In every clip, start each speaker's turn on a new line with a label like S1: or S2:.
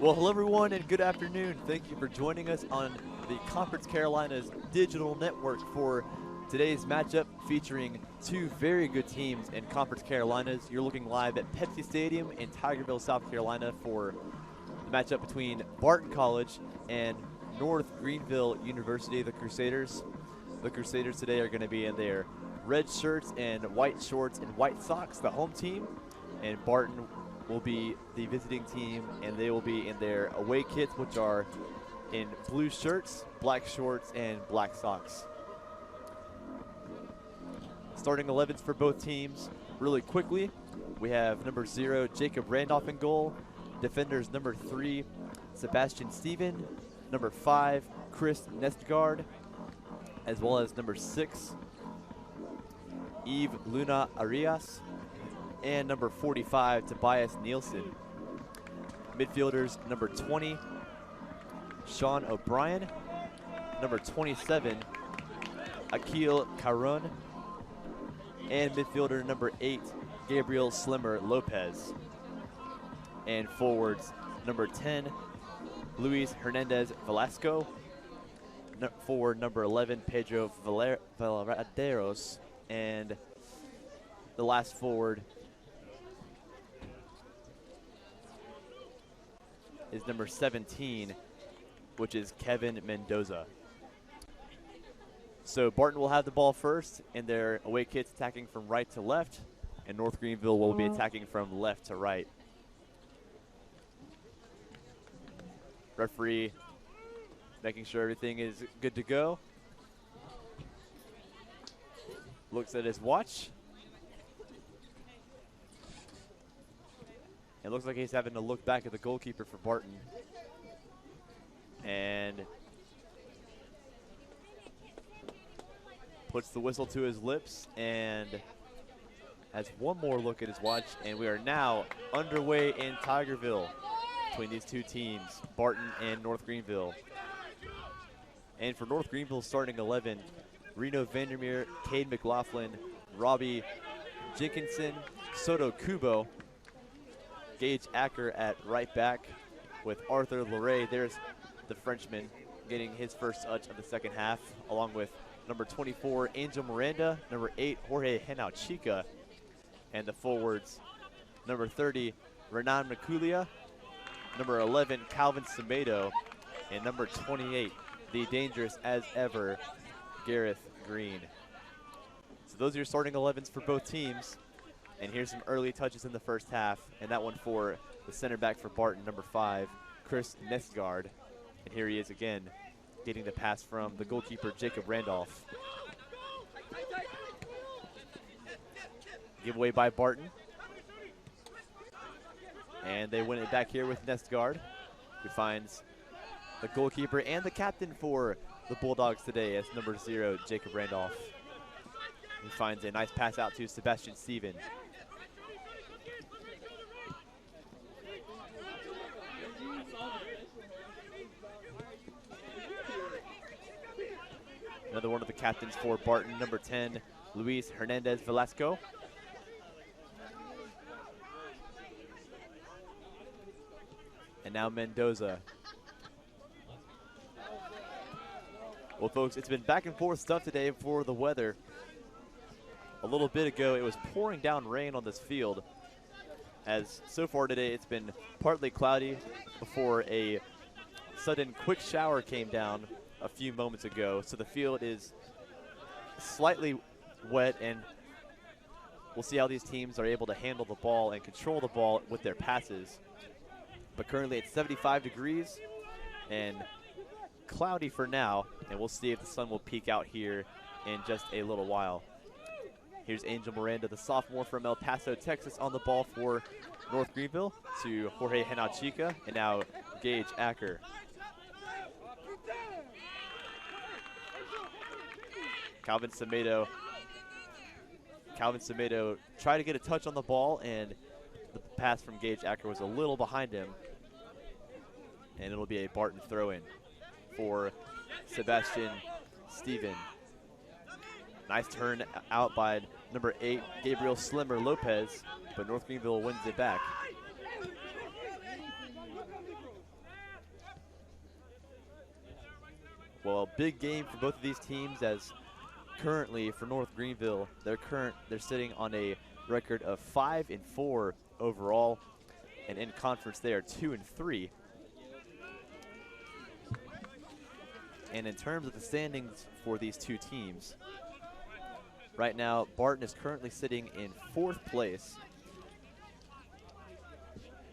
S1: Well, hello everyone and good afternoon. Thank you for joining us on the Conference Carolina's digital network for today's matchup featuring two very good teams in Conference Carolinas. You're looking live at Pepsi Stadium in Tigerville, South Carolina for the matchup between Barton College and North Greenville University, the Crusaders. The Crusaders today are going to be in their red shirts and white shorts and white socks, the home team, and Barton will be the visiting team, and they will be in their away kits, which are in blue shirts, black shorts, and black socks. Starting 11s for both teams really quickly. We have number 0, Jacob Randolph in goal. Defenders number 3, Sebastian Stephen. Number 5, Chris Nestgaard. As well as number 6, Eve Luna Arias. And number 45, Tobias Nielsen. Midfielders, number 20, Sean O'Brien. Number 27, Akil Caron. And midfielder number 8, Gabriel Slimmer Lopez. And forwards, number 10, Luis Hernandez Velasco. Forward number 11, Pedro Valaderos. And the last forward is number 17, which is Kevin Mendoza. So Barton will have the ball first in their away kits, attacking from right to left, and North Greenville will be attacking from left to right. Referee making sure everything is good to go. Looks at his watch. It looks like he's having to look back at the goalkeeper for Barton. And puts the whistle to his lips and has one more look at his watch. And we are now underway in Tigerville between these two teams, Barton and North Greenville. And for North Greenville starting 11, Reno Vandermeer, Cade McLaughlin, Robbie Jenkinson, Soto Kubo, Gage Acker at right back with Arthur Leray. There's the Frenchman getting his first touch of the second half, along with number 24, Angel Miranda, number 8, Jorge Henauchica, and the forwards, number 30, Renan Maculia, number 11, Calvin Semedo, and number 28, the dangerous as ever, Gareth Green. So those are your starting 11s for both teams. And here's some early touches in the first half, and that one for the center back for Barton, number 5, Chris Nestgaard. And here he is again, getting the pass from the goalkeeper, Jacob Randolph. Giveaway by Barton. And they win it back here with Nestgaard, who finds the goalkeeper and the captain for the Bulldogs today as number 0, Jacob Randolph. He finds a nice pass out to Sebastian Stephen. Another one of the captains for Barton, number 10, Luis Hernandez Velasco. And now Mendoza. Well, folks, it's been back and forth stuff today for the weather. A little bit ago, it was pouring down rain on this field. As so far today, it's been partly cloudy before a sudden quick shower came down a few moments ago. So the field is slightly wet, and we'll see how these teams are able to handle the ball and control the ball with their passes. But currently it's 75 degrees and cloudy for now, and we'll see if the sun will peek out here in just a little while. Here's Angel Miranda, the sophomore from El Paso, Texas, on the ball for North Greenville to Jorge Henauchica, and now Gage Acker. Calvin Semedo tried to get a touch on the ball, and the pass from Gage Acker was a little behind him. And it'll be a Barton throw-in for Sebastian Stephen. Nice turn out by number 8, Gabriel Slimmer Lopez, but North Greenville wins it back. Well, a big game for both of these teams, as currently for North Greenville, they're sitting on a record of 5-4 overall, and in conference they are 2-3. And in terms of the standings for these two teams, right now Barton is currently sitting in 4th place,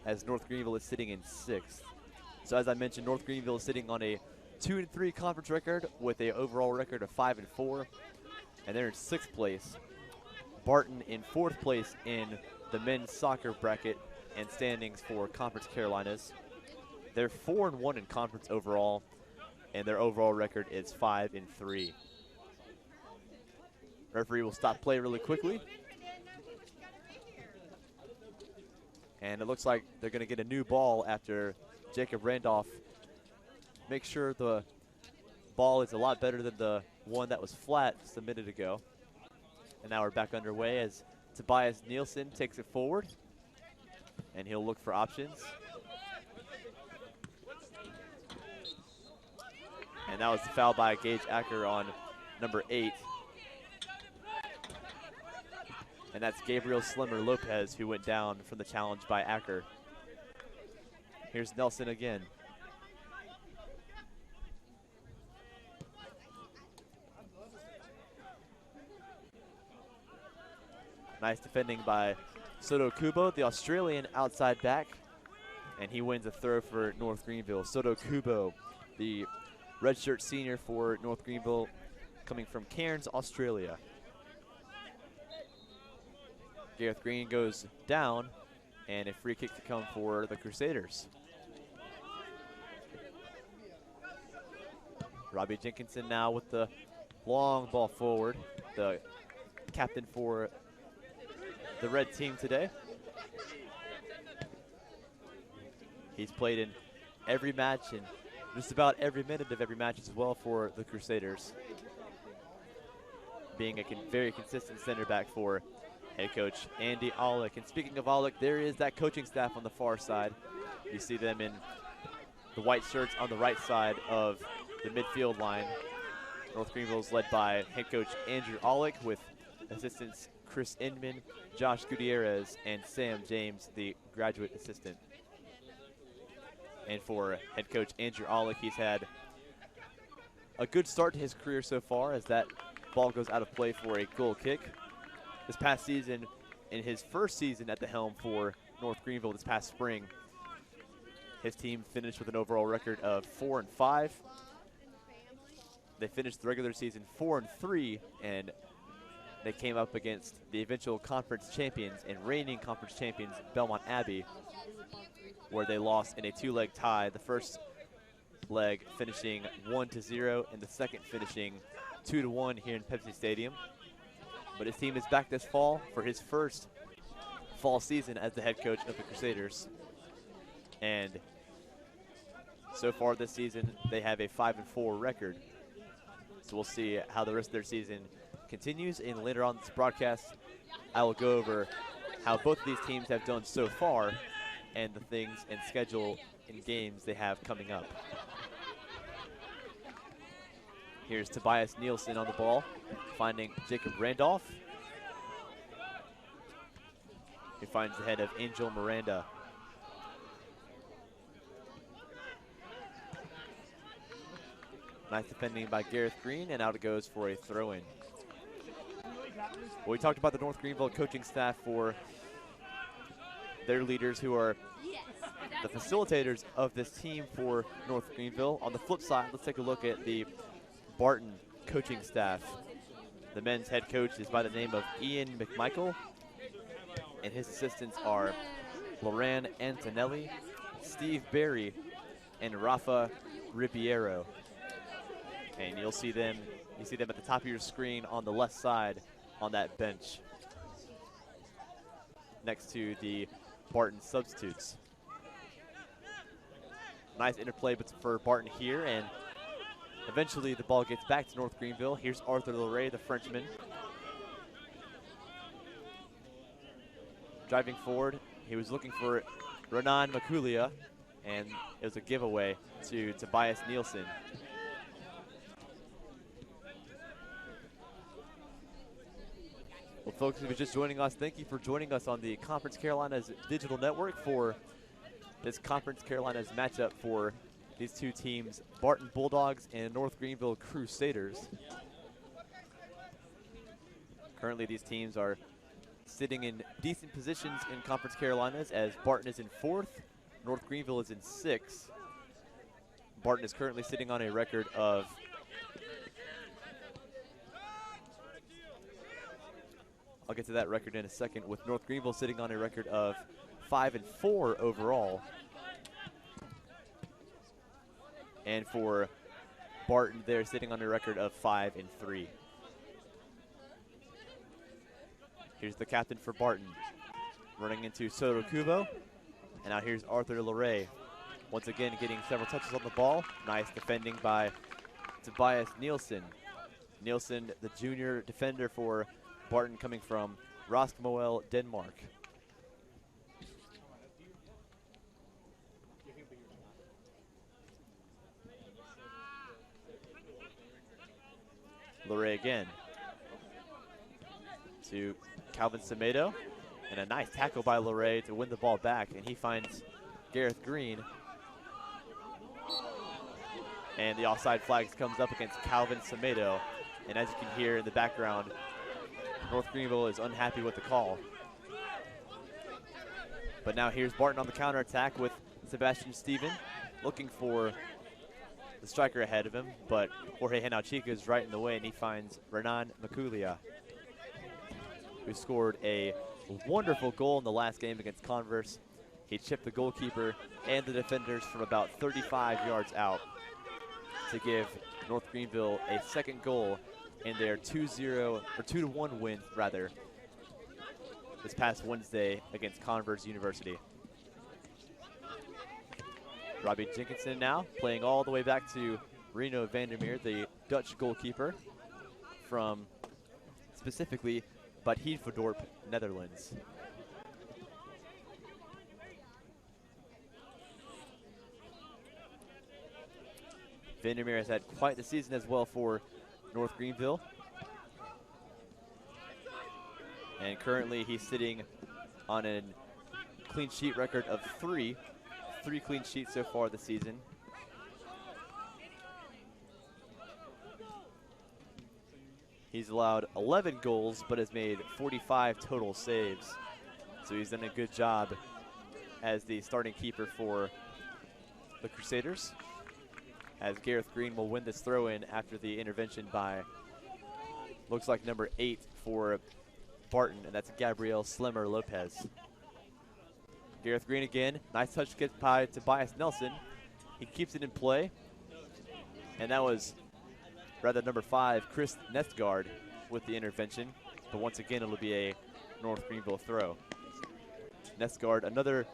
S1: as North Greenville is sitting in 6th. So as I mentioned, North Greenville is sitting on a 2-3 conference record with a overall record of 5-4, and they're in 6th place. Barton in 4th place in the men's soccer bracket and standings for Conference Carolinas. They're 4-1 in conference overall, and their overall record is 5-3. Referee will stop play really quickly. And it looks like they're going to get a new ball after Jacob Randolph makes sure the ball is a lot better than the one that was flat just a minute ago. And now we're back underway as Tobias Nielsen takes it forward, and he'll look for options. And that was the foul by Gage Acker on number 8. And that's Gabriel Slimmer Lopez, who went down from the challenge by Acker. Here's Nelson again. Nice defending by Soto Kubo, the Australian outside back. And he wins a throw for North Greenville. Soto Kubo, the redshirt senior for North Greenville, coming from Cairns, Australia. Gareth Green goes down, and a free kick to come for the Crusaders. Robbie Jenkinson now with the long ball forward, the captain for the red team today. He's played in every match and just about every minute of every match as well for the Crusaders, being a very consistent center back for head coach Andy Aulick. And speaking of Aulick, there is that coaching staff on the far side. You see them in the white shirts on the right side of the midfield line. North Greenville is led by head coach Andrew Aulick, with assistants Chris Inman, Josh Gutierrez, and Sam James, the graduate assistant. And for head coach Andrew Aulick, he's had a good start to his career so far, as that ball goes out of play for a goal kick. This past season, in his first season at the helm for North Greenville this past spring, his team finished with an overall record of 4-5. They finished the regular season 4-3, and they came up against the eventual conference champions and reigning conference champions, Belmont Abbey, where they lost in a 2-leg tie. The first leg finishing 1-0, and the second finishing 2-1 here in Pepsi Stadium. But his team is back this fall for his first fall season as the head coach of the Crusaders. And so far this season, they have a 5-4 record. So we'll see how the rest of their season continues. And later on this broadcast, I will go over how both of these teams have done so far and the things and schedule and games they have coming up. Here's Tobias Nielsen on the ball, finding Jacob Randolph. He finds the head of Angel Miranda. Nice defending by Gareth Green, and out it goes for a throw-in. Well, we talked about the North Greenville coaching staff for their leaders, who are the facilitators of this team for North Greenville. On the flip side, let's take a look at the Barton coaching staff. The men's head coach is by the name of Ian McMichael, and his assistants are Loran Antonelli, Steve Berry, and Rafa Ribeiro. And you see them at the top of your screen on the left side on that bench next to the Barton substitutes. Nice interplay for Barton here, and eventually the ball gets back to North Greenville. Here's Arthur Leray, the Frenchman. Driving forward, he was looking for Renan Makulia, and it was a giveaway to Tobias Nielsen. Well, folks, if you're just joining us, thank you for joining us on the Conference Carolinas Digital Network for this Conference Carolinas matchup for these two teams, Barton Bulldogs and North Greenville Crusaders. Currently, these teams are sitting in decent positions in Conference Carolinas as Barton is in 4th, North Greenville is in 6th. Barton is currently sitting on a record of I'll get to that record in a second, with North Greenville sitting on a record of 5-4 overall. And for Barton, they're sitting on a record of 5-3. Here's the captain for Barton, running into Soto Kubo. And now here's Arthur LeRae, once again getting several touches on the ball. Nice defending by Tobias Nielsen. Nielsen, the junior defender for Barton, coming from Roskmoel, Denmark. LeRae again to Calvin Semedo, and a nice tackle by LeRae to win the ball back, and he finds Gareth Green. And the offside flags comes up against Calvin Semedo, and as you can hear in the background, North Greenville is unhappy with the call. But now here's Barton on the counterattack with Sebastian Stephen looking for the striker ahead of him, but Jorge Henauchica is right in the way, and he finds Renan Makulia, who scored a wonderful goal in the last game against Converse. He chipped the goalkeeper and the defenders from about 35 yards out to give North Greenville a second goal in their 2-0 or 2-1 win rather this past Wednesday against Converse University. Robbie Jenkinson now playing all the way back to Reno Vandermeer, the Dutch goalkeeper from specifically Bad Heidverdorp, Netherlands. Vandermeer has had quite the season as well for North Greenville. And currently he's sitting on a clean sheet record of 3 clean sheets so far this season. He's allowed 11 goals, but has made 45 total saves. So he's done a good job as the starting keeper for the Crusaders, as Gareth Green will win this throw-in after the intervention by, looks like number 8 for Barton, and that's Gabriel Slimmer Lopez. Gareth Green again, nice touch gets by Tobias Nelson. He keeps it in play, and that was rather number 5, Chris Nestgaard, with the intervention, but once again it'll be a North Greenville throw. Nestgaard, another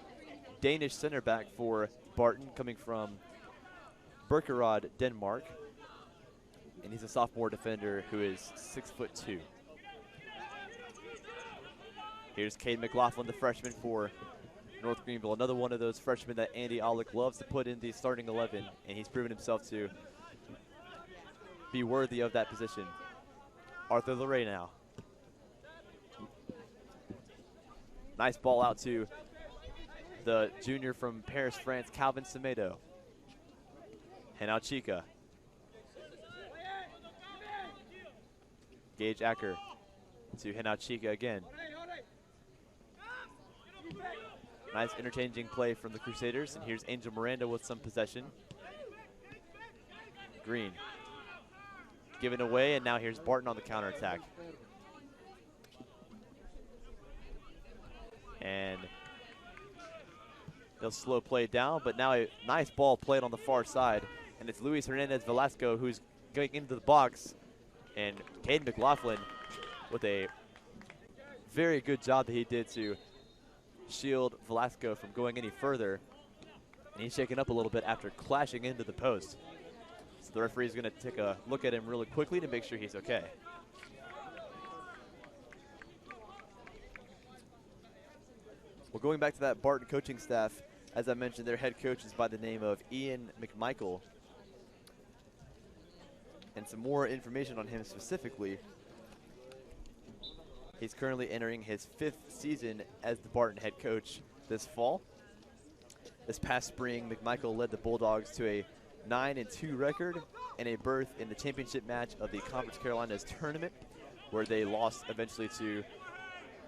S1: Danish center back for Barton, coming from Birkerød, Denmark, and he's a sophomore defender who is 6'2". Here's Cade McLaughlin, the freshman for North Greenville, another one of those freshmen that Andy Aulick loves to put in the starting 11, and he's proven himself to be worthy of that position. Arthur LeRae now. Nice ball out to the junior from Paris, France, Calvin Semedo. Henauchica. Gage Acker to Henauchica again. Nice interchanging play from the Crusaders, and here's Angel Miranda with some possession. Green given away, and now here's Barton on the counterattack. And they'll slow play down, but now a nice ball played on the far side, and it's Luis Hernandez Velasco who's going into the box, and Cade McLaughlin with a very good job that he did to shield Velasco from going any further, and he's shaken up a little bit after clashing into the post. So the referee is going to take a look at him really quickly to make sure he's okay. Well, going back to that Barton coaching staff, as I mentioned, their head coach is by the name of Ian McMichael. And some more information on him specifically. He's currently entering his 5th season as the Barton head coach this fall. This past spring, McMichael led the Bulldogs to a 9-2 record and a berth in the championship match of the Conference Carolinas tournament, where they lost eventually to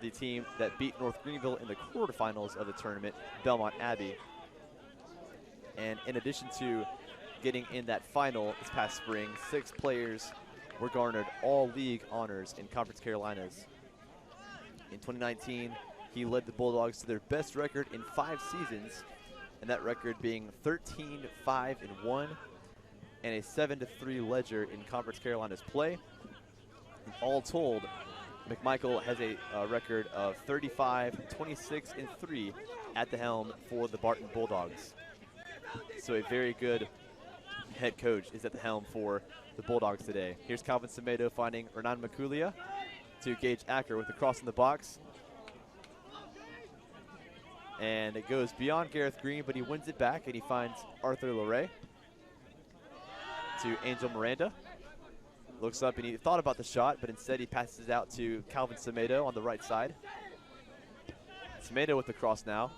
S1: the team that beat North Greenville in the quarterfinals of the tournament, Belmont Abbey. And in addition to getting in that final this past spring, 6 players were garnered all-league honors in Conference Carolinas. In 2019, he led the Bulldogs to their best record in 5 seasons, and that record being 13-5-1 and a 7-3 ledger in Conference Carolinas play. And all told, McMichael has a record of 35-26-3 at the helm for the Barton Bulldogs. So a very good head coach is at the helm for the Bulldogs today. Here's Calvin Semedo finding Renan Maculia to Gage Acker with the cross in the box. And it goes beyond Gareth Green, but he wins it back, and he finds Arthur Leray to Angel Miranda. Looks up, and he thought about the shot, but instead he passes it out to Calvin Semedo on the right side. Semedo with the cross now.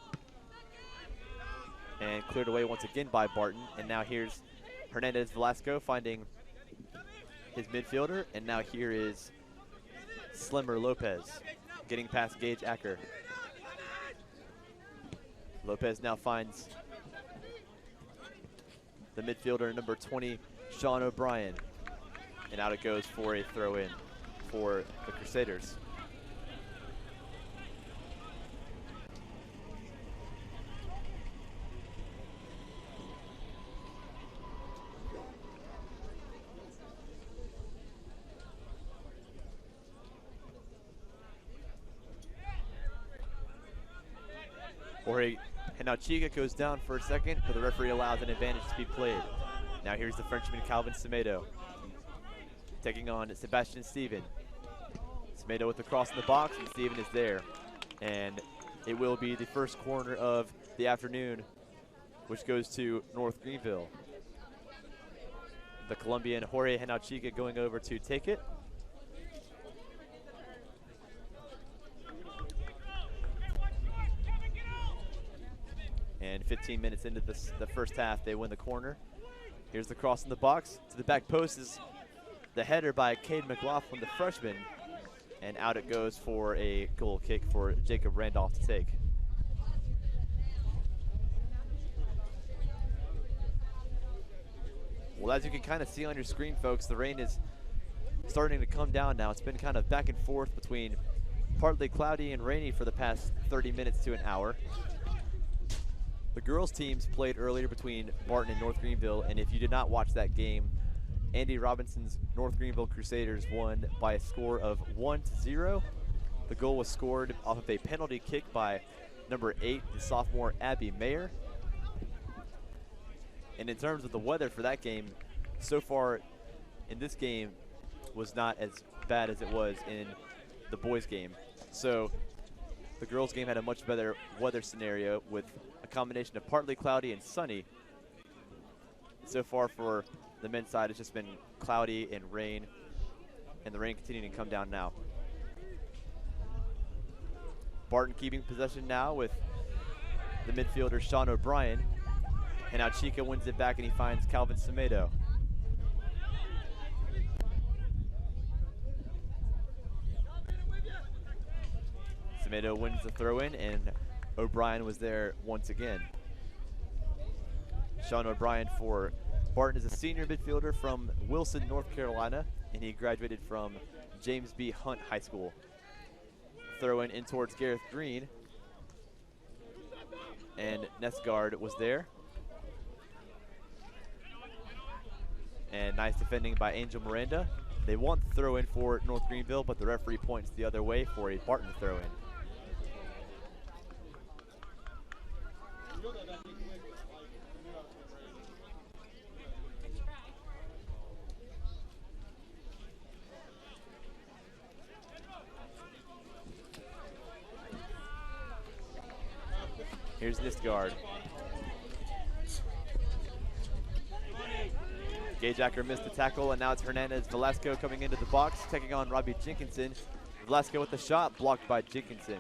S1: And cleared away once again by Barton. And now here's Hernandez Velasco finding his midfielder. And now here is Slimmer Lopez getting past Gage Acker. Lopez now finds the midfielder, number 20, Sean O'Brien. And out it goes for a throw-in for the Crusaders. Jorge Henauchiga goes down for a second, but the referee allows an advantage to be played. Now here's the Frenchman Calvin Semedo taking on Sebastian Steven. Semedo with the cross in the box, and Steven is there. And it will be the first corner of the afternoon, which goes to North Greenville. The Colombian Jorge Henauchiga going over to take it. And 15 minutes into the first half, they win the corner. Here's the cross in the box. To the back post is the header by Cade McLaughlin, the freshman. And out it goes for a goal kick for Jacob Randolph to take. Well, as you can kind of see on your screen, folks, the rain is starting to come down now. It's been kind of back and forth between partly cloudy and rainy for the past 30 minutes to an hour. The girls' teams played earlier between Barton and North Greenville, and if you did not watch that game, Andy Robinson's North Greenville Crusaders won by a score of 1-0. The goal was scored off of a penalty kick by number 8, the sophomore Abby Mayer. And in terms of the weather for that game, so far in this game was not as bad as it was in the boys' game. So the girls' game had a much better weather scenario with a combination of partly cloudy and sunny. So far for the men's side, it's just been cloudy and rain, and the rain continuing to come down now. Barton keeping possession now with the midfielder Sean O'Brien. And now Chica wins it back, and he finds Calvin Semedo. Semedo wins the throw-in, and O'Brien was there once again. Sean O'Brien for Barton is a senior midfielder from Wilson, North Carolina, and he graduated from James B. Hunt High School. Throw-in in towards Gareth Green, and Nesgard was there. And nice defending by Angel Miranda. They want the throw-in for North Greenville, but the referee points the other way for a Barton throw-in. Here's Nistgaard. Gage Acker missed the tackle, and now it's Hernandez Velasco coming into the box, taking on Robbie Jenkinson. Velasco with the shot, blocked by Jenkinson.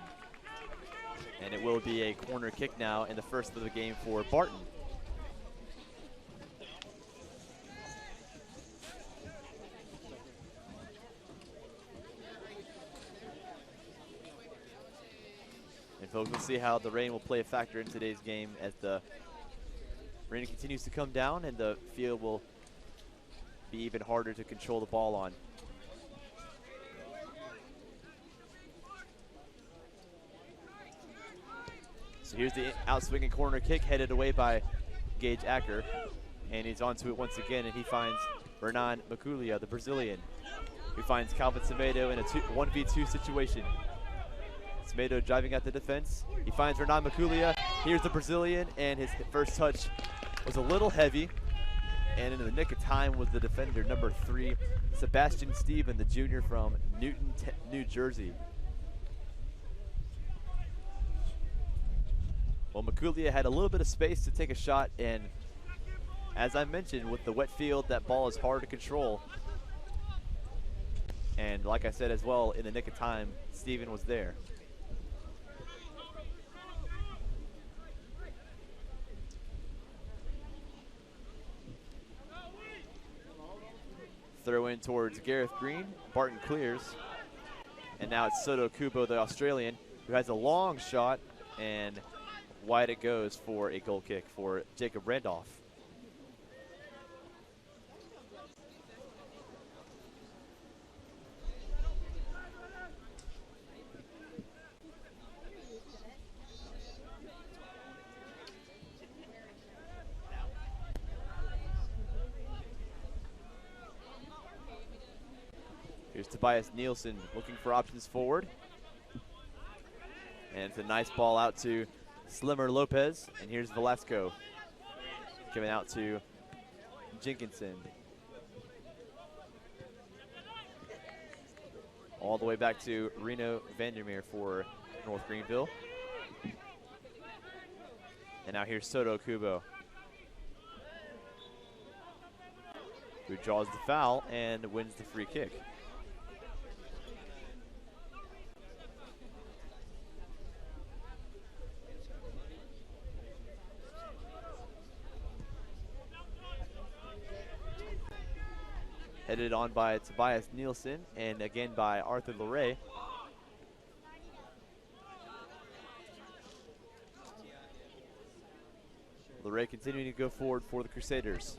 S1: And it will be a corner kick now in the first of the game for Barton. And folks, we'll see how the rain will play a factor in today's game as the rain continues to come down and the field will be even harder to control the ball on. So here's the outswinging corner kick headed away by Gage Acker. And he's onto it once again, and he finds Hernan Maculia, the Brazilian, who finds Calvin Semedo in a 1v2 situation. Semedo driving at the defense. He finds Hernan Maculia. Here's the Brazilian, and his first touch was a little heavy. And in the nick of time was the defender, number 3, Sebastian Stephen, the junior from Newton, New Jersey. Well, Maculia had a little bit of space to take a shot, and as I mentioned, with the wet field, that ball is hard to control. And like I said as well, in the nick of time, Stephen was there. Throw in towards Gareth Green. Barton clears. And now it's Soto Kubo, the Australian, who has a long shot, and wide it goes for a goal kick for Jacob Randolph. Here's Tobias Nielsen looking for options forward. And it's a nice ball out to Slimmer Lopez. And here's Velasco giving out to Jenkinson. All the way back to Reno Vandermeer for North Greenville. And now here's Soto Kubo, who draws the foul and wins the free kick. Headed on by Tobias Nielsen and again by Arthur Luray. Luray continuing to go forward for the Crusaders.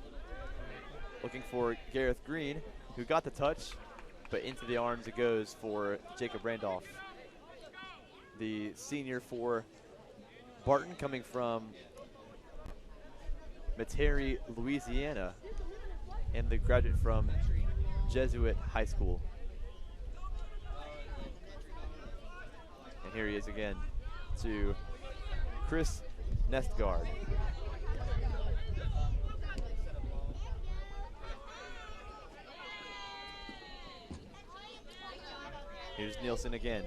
S1: Looking for Gareth Green, who got the touch, but into the arms it goes for Jacob Randolph, the senior for Barton, coming from Metairie, Louisiana, and the graduate from Jesuit High School. And here he is again to Chris Nestgaard. Here's Nielsen again.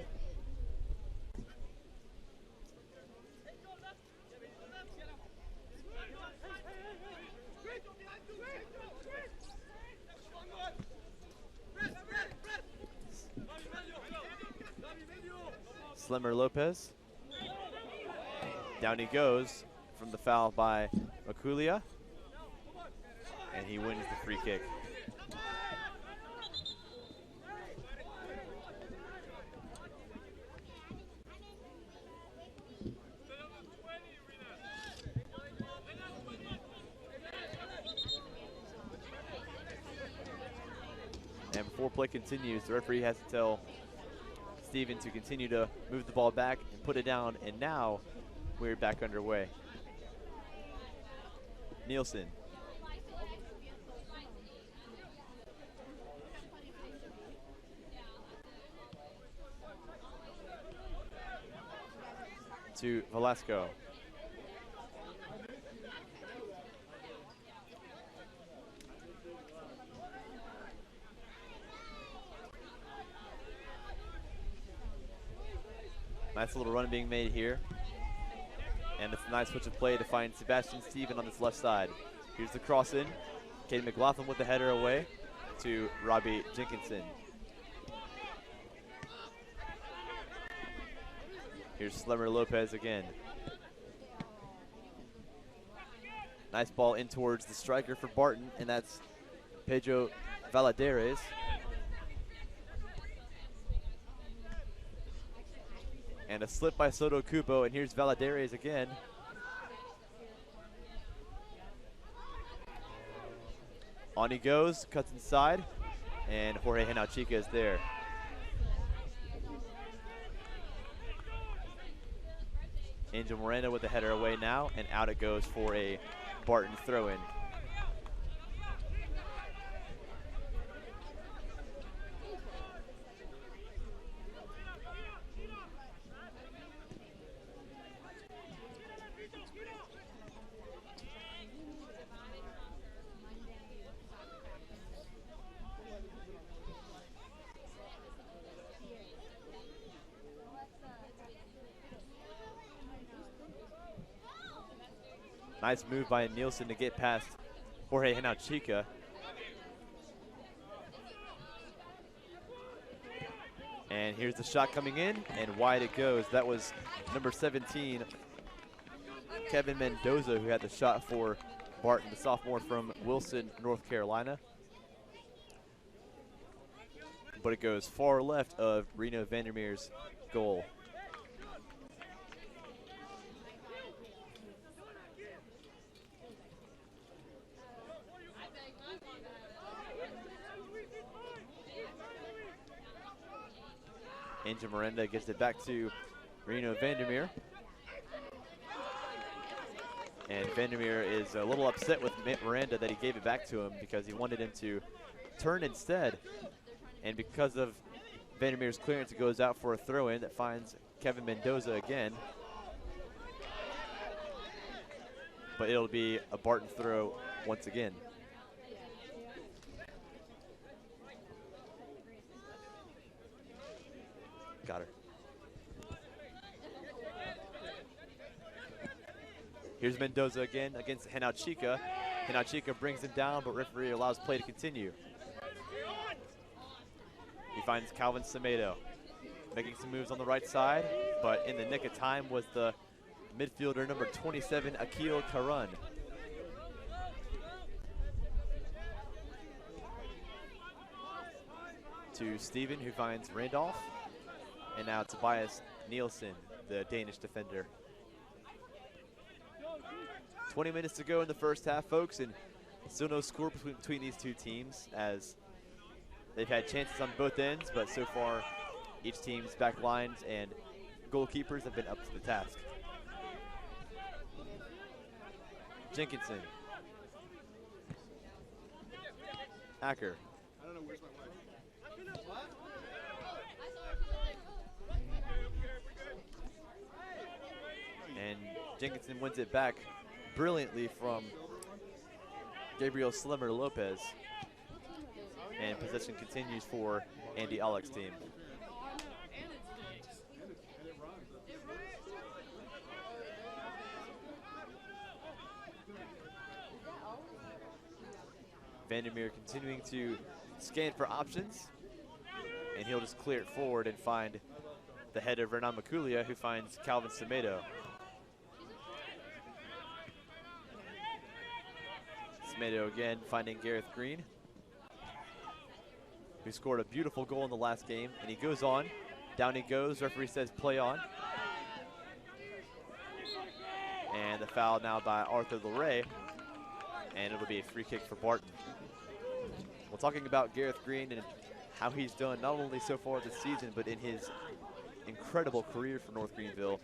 S1: Slimmer Lopez. Down he goes from the foul by Maculia. And he wins the free kick. And before play continues, the referee has to tell Stephen to continue to move the ball back and put it down, and now we're back underway. Nielsen. To Velasco. Nice little run being made here. And it's a nice switch of play to find Sebastian Stephen on this left side. Here's the cross in. Caden McLaughlin with the header away to Robbie Jenkinson. Here's Slemmer Lopez again. Nice ball in towards the striker for Barton, and that's Pedro Valadares. And a slip by Soto Cupo, and here's Valadares again. On he goes, cuts inside, and Jorge Henauchica is there. Angel Miranda with the header away now, and out it goes for a Barton throw-in. Nice move by Nielsen to get past Jorge Henauchica. And here's the shot coming in, and wide it goes. That was number 17, Kevin Mendoza, who had the shot for Barton, the sophomore from Wilson, North Carolina. But it goes far left of Reno Vandermeer's goal. Angel Miranda gets it back to Reno Vandermeer. And Vandermeer is a little upset with Miranda that he gave it back to him because he wanted him to turn instead. And because of Vandermeer's clearance, it goes out for a throw-in that finds Kevin Mendoza again. But it'll be a Barton throw once again. Got her. Here's Mendoza again against Henauchica. Henauchica brings him down, but referee allows play to continue. He finds Calvin Semedo making some moves on the right side, but in the nick of time was the midfielder number 27, Akil Karun. To Steven, who finds Randolph. And now Tobias Nielsen, the Danish defender. 20 minutes to go in the first half, folks, and still no score between these two teams, as they've had chances on both ends, but so far each team's back lines and goalkeepers have been up to the task. Jenkinson. Acker. And Jenkinson wins it back brilliantly from Gabriel Slimmer Lopez. And possession continues for Andy Aleck's team. Vandermeer continuing to scan for options. And he'll just clear it forward and find the head of Renan Maculia, who finds Calvin Semedo. Semedo again finding Gareth Green, who scored a beautiful goal in the last game, and he goes on. Down he goes, referee says play on. And the foul now by Arthur Leray, and it'll be a free kick for Barton. Well, talking about Gareth Green and how he's done not only so far this season, but in his incredible career for North Greenville.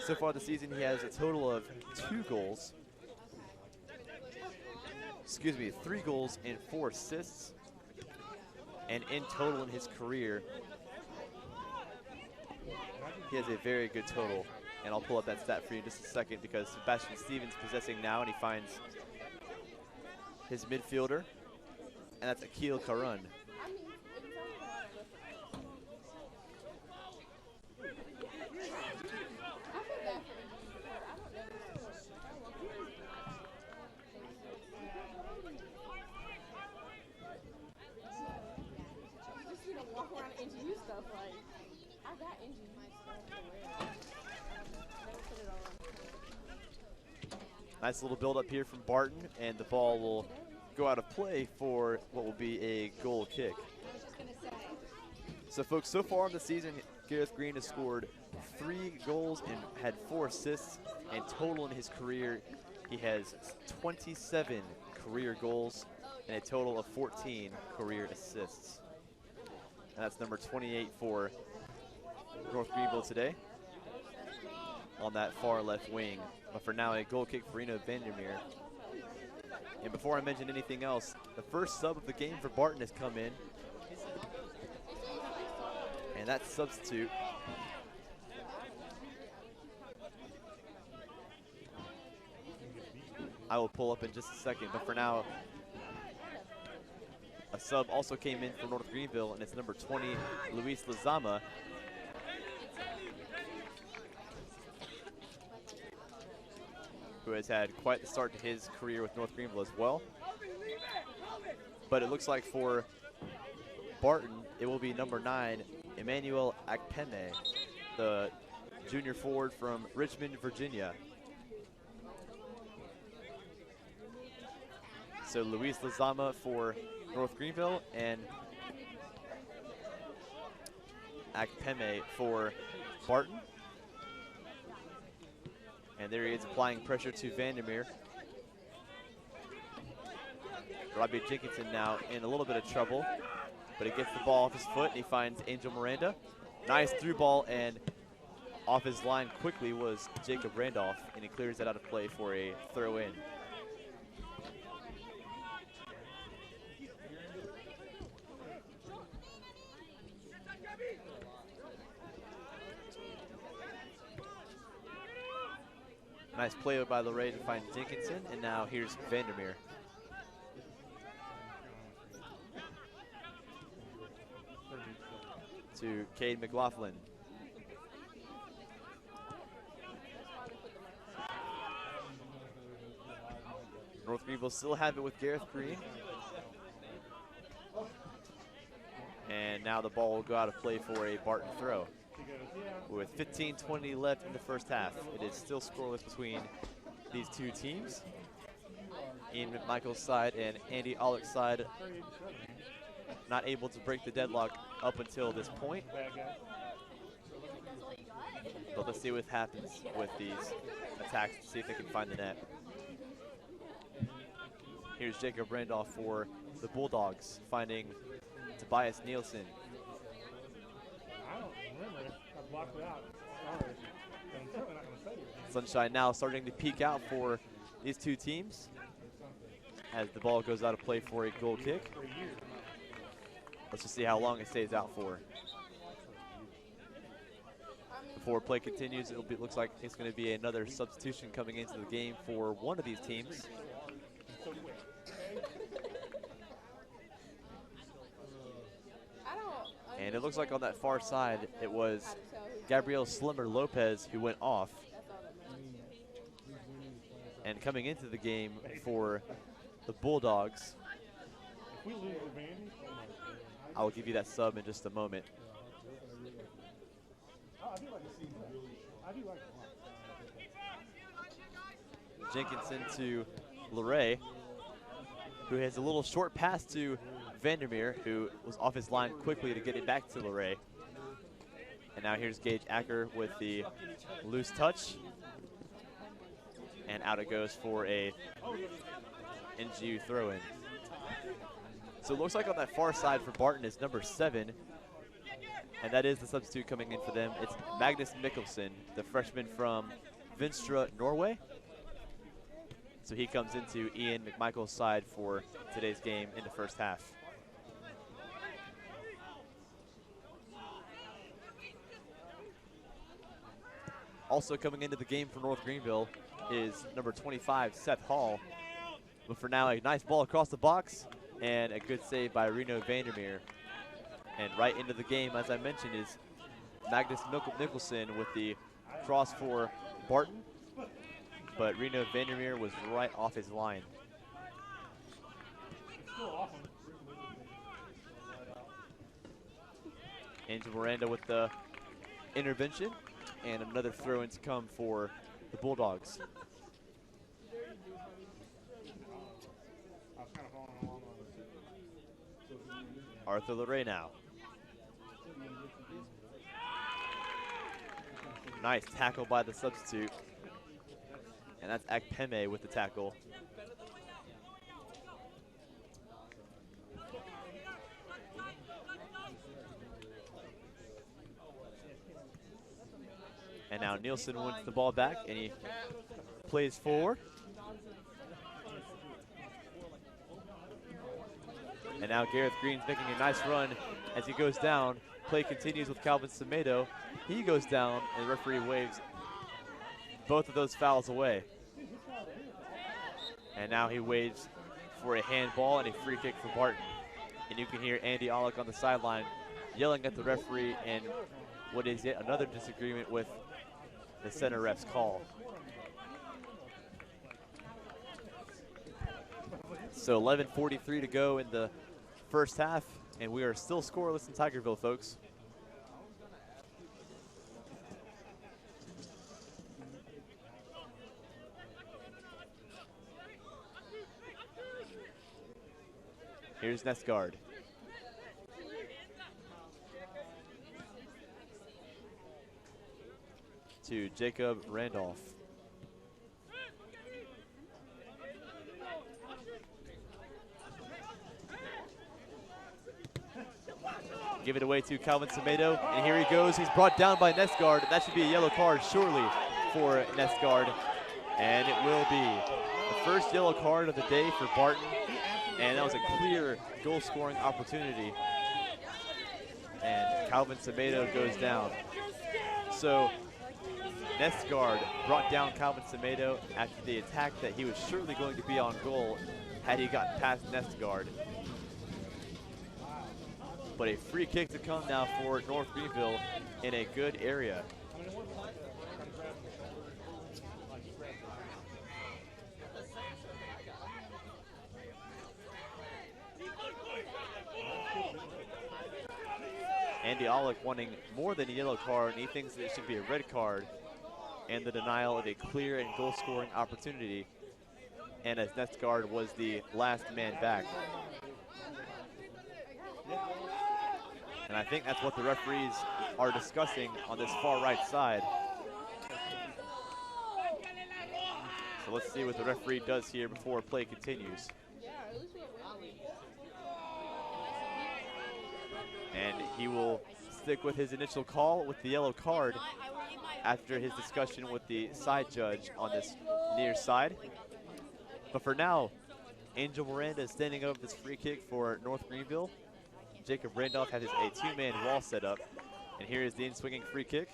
S1: So far this season, he has a total of 3 goals and 4 assists. And in total in his career, he has a very good total. And I'll pull up that stat for you in just a second, because Sebastian Stevens possessing now, and he finds his midfielder, and that's Akil Karun.
S2: Walk around NGU stuff, like, I got NGU stuff to wear.
S1: Nice little build up here from Barton, and the ball will go out of play for what will be a goal kick. So folks, so far in the season, Gareth Green has scored 3 goals and had 4 assists, and total in his career, he has 27 career goals and a total of 14 career assists. And that's number 28 for North Greenville today on that far left wing. But for now, a goal kick for Reno Vandermeer. And before I mention anything else, the first sub of the game for Barton has come in. And that substitute I will pull up in just a second, but for now, a sub also came in for North Greenville, and it's number 20, Luis Lazama. Who has had quite the start to his career with North Greenville as well. But it looks like for Barton, it will be number 9, Emmanuel Akpeme, the junior forward from Richmond, Virginia. So Luis Lazama for North Greenville and Akpeme for Barton. And there he is applying pressure to Vandermeer. Robbie Jenkinson now in a little bit of trouble, but he gets the ball off his foot and he finds Angel Miranda. Nice through ball, and off his line quickly was Jacob Randolph, and he clears that out of play for a throw in. Nice play by Luray to find Jenkinson, and now here's Vandermeer. To Cade McLaughlin. North Greenville still have it with Gareth Green. And now the ball will go out of play for a Barton throw. With 15:20 left in the first half, it is still scoreless between these two teams. Ian McMichael's side and Andy Ollick's side not able to break the deadlock up until this point. But let's see what happens with these attacks to see if they can find the net. Here's Jacob Randolph for the Bulldogs, finding Tobias Nielsen.
S2: I don't remember it. I blocked it out. Sorry. I'm certainly not going to say it.
S1: Sunshine now starting to peek out for these two teams as the ball goes out of play for a goal kick. Let's just see how long it stays out for. Before play continues, it looks like it's going to be another substitution coming into the game for one of these teams. And it looks like on that far side, it was Gabriel Slimmer Lopez who went off. And coming into the game for the Bulldogs, I will give you that sub in just a moment. Jenkinson to Luray, who has a little short pass to Vandermeer, who was off his line quickly to get it back to Luray. And now here's Gage Acker with the loose touch. And out it goes for a NGU throw-in. So it looks like on that far side for Barton is number 7. And that is the substitute coming in for them. It's Magnus Mikkelsen, the freshman from Vinstra, Norway. So he comes into Ian McMichael's side for today's game in the first half. Also coming into the game for North Greenville is number 25, Seth Hall. But for now, a nice ball across the box and a good save by Reno Vandermeer. And right into the game, as I mentioned, is Magnus Nicholson with the cross for Barton. But Reno Vandermeer was right off his line. Angel Miranda with the intervention, and another throw-in to come for the Bulldogs. Arthur LeRae now. Nice tackle by the substitute. And that's Akpeme with the tackle. And now Nielsen wins the ball back, and he plays forward. And now Gareth Green's making a nice run as he goes down. Play continues with Calvin Semedo. He goes down, and the referee waves both of those fouls away. And now he waves for a handball and a free kick for Barton. And you can hear Andy Ollick on the sideline yelling at the referee and what is yet another disagreement with the center ref's call. So 11:43 to go in the first half, and we are still scoreless in Tigerville, folks. Here's Nestgaard. To Jacob Randolph. Give it away to Calvin Semedo, and here he goes. He's brought down by Nestgaard. That should be a yellow card surely for Nestgaard, and it will be the first yellow card of the day for Barton, and that was a clear goal-scoring opportunity. And Calvin Semedo goes down. So Nestgaard brought down Calvin Semedo after the attack that he was surely going to be on goal had he gotten past Nestgaard. But a free kick to come now for North Greenville in a good area. Andy Ollick wanting more than a yellow card, and he thinks that it should be a red card, and the denial of a clear and goal-scoring opportunity. And as Nestgaard was the last man back. And I think that's what the referees are discussing on this far right side. So let's see what the referee does here before play continues. And he will stick with his initial call with the yellow card after his discussion with the side judge on this near side. But for now, Angel Miranda is standing up this free kick for North Greenville. Jacob Randolph has a two-man wall set up. And here is the in-swinging free kick.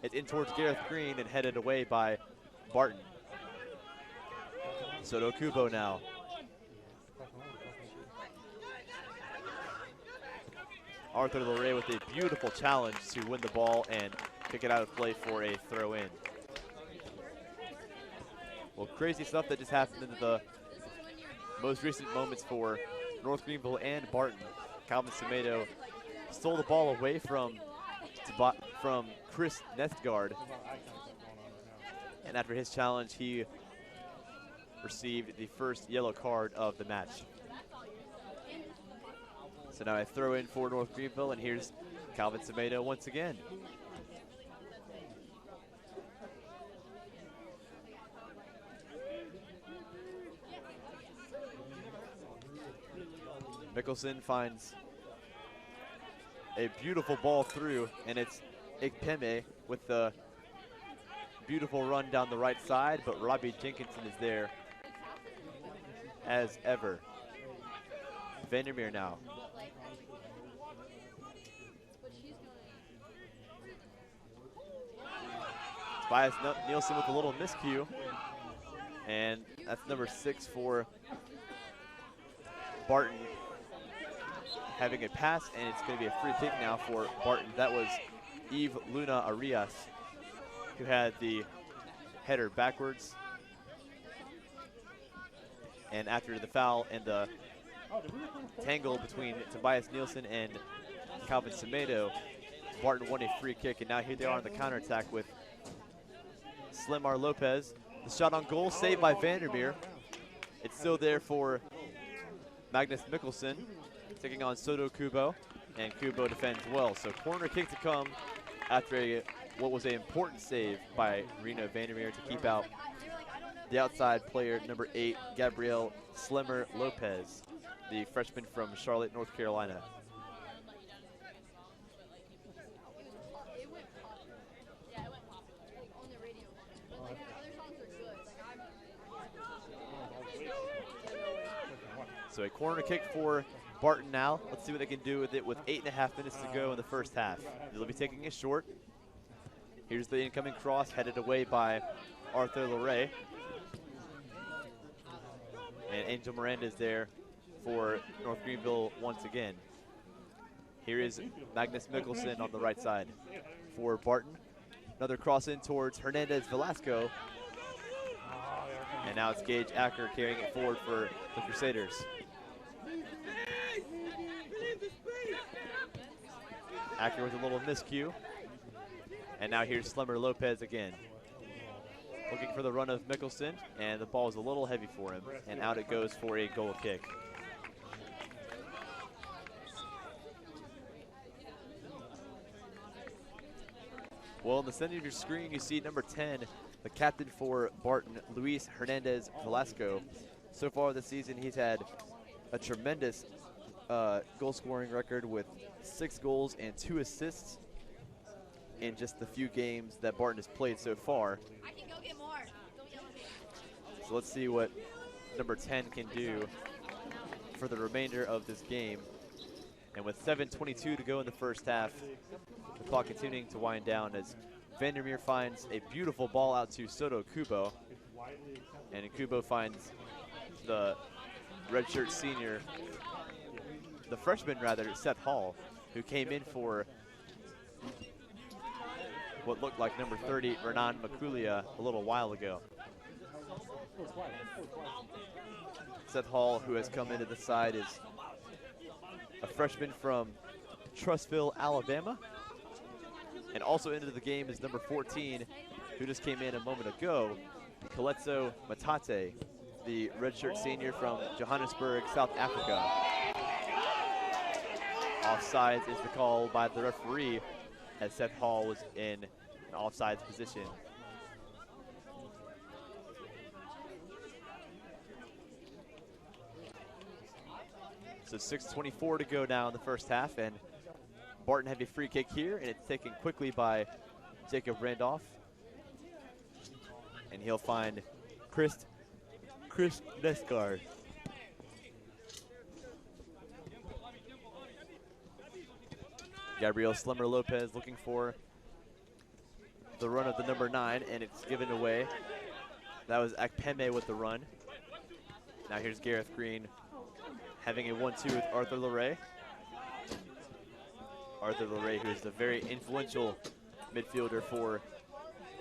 S1: It's in towards Gareth Green and headed away by Barton. Soto Kubo now. Arthur LeRae with a beautiful challenge to win the ball and kick it out of play for a throw-in. Well, crazy stuff that just happened in the most recent moments for North Greenville and Barton. Calvin Semedo stole the ball away from Chris Nestgaard. And after his challenge, he received the first yellow card of the match. So now I throw in for North Greenville, and here's Calvin Semedo once again. Mickelson finds a beautiful ball through, and it's Ikpeme with the beautiful run down the right side, but Robbie Jenkinson is there as ever. Vandermeer now. Tobias Nielsen with a little miscue, and that's number 6 for Barton, having a pass, and it's going to be a free kick now for Barton. That was Eve Luna Arias who had the header backwards. And after the foul and the tangle between Tobias Nielsen and Calvin Semedo, Barton won a free kick, and now here they are on the counterattack with Slimar Lopez. The shot on goal, saved by Vandermeer. It's still there for Magnus Mickelson. taking on Soto Kubo, and Kubo defends well. So corner kick to come after what was an important save by Reno Vandermeer to keep out the outside player, number 8, Gabrielle Slimmer Lopez, the freshman from Charlotte, North Carolina. So a corner kick for Barton now. Let's see what they can do with it with 8.5 minutes to go in the first half. They'll be taking it short. Here's the incoming cross headed away by Arthur Leray. And Angel Miranda is there for North Greenville once again. Here is Magnus Mikkelsen on the right side for Barton. Another cross in towards Hernandez Velasco. And now it's Gage Acker carrying it forward for the Crusaders. Acker with a little miscue. And now here's Slimmer Lopez again. Looking for the run of Mikkelsen, and the ball is a little heavy for him. And out it goes for a goal kick. Well, in the center of your screen, you see number 10, the captain for Barton, Luis Hernandez Velasco. So far this season, he's had a tremendous goal-scoring record with 6 goals and 2 assists in just the few games that Barton has played so far.
S3: I can go get more. Don't yell at me.
S1: So let's see what number 10 can do for the remainder of this game. And with 7:22 to go in the first half, the clock continuing to wind down as Vandermeer finds a beautiful ball out to Soto Kubo. And Kubo finds the redshirt senior, the freshman rather, Seth Hall, who came in for what looked like number 30, Renan Maculia, a little while ago. Seth Hall, who has come into the side, is a freshman from Trussville, Alabama. And also into the game is number 14, who just came in a moment ago, Kaletso Matate, the redshirt senior from Johannesburg, South Africa. Offsides is the call by the referee, as Seth Hall was in an offsides position. So 6:24 to go now in the first half, and Barton have a free kick here, and it's taken quickly by Jacob Randolph. And he'll find Chris Nesgard. Gabrielle Slimmer Lopez looking for the run of the number 9, and it's given away. That was Akpeme with the run. Now here's Gareth Green having a 1-2 with Arthur Leray. Arthur Leray, who is a very influential midfielder for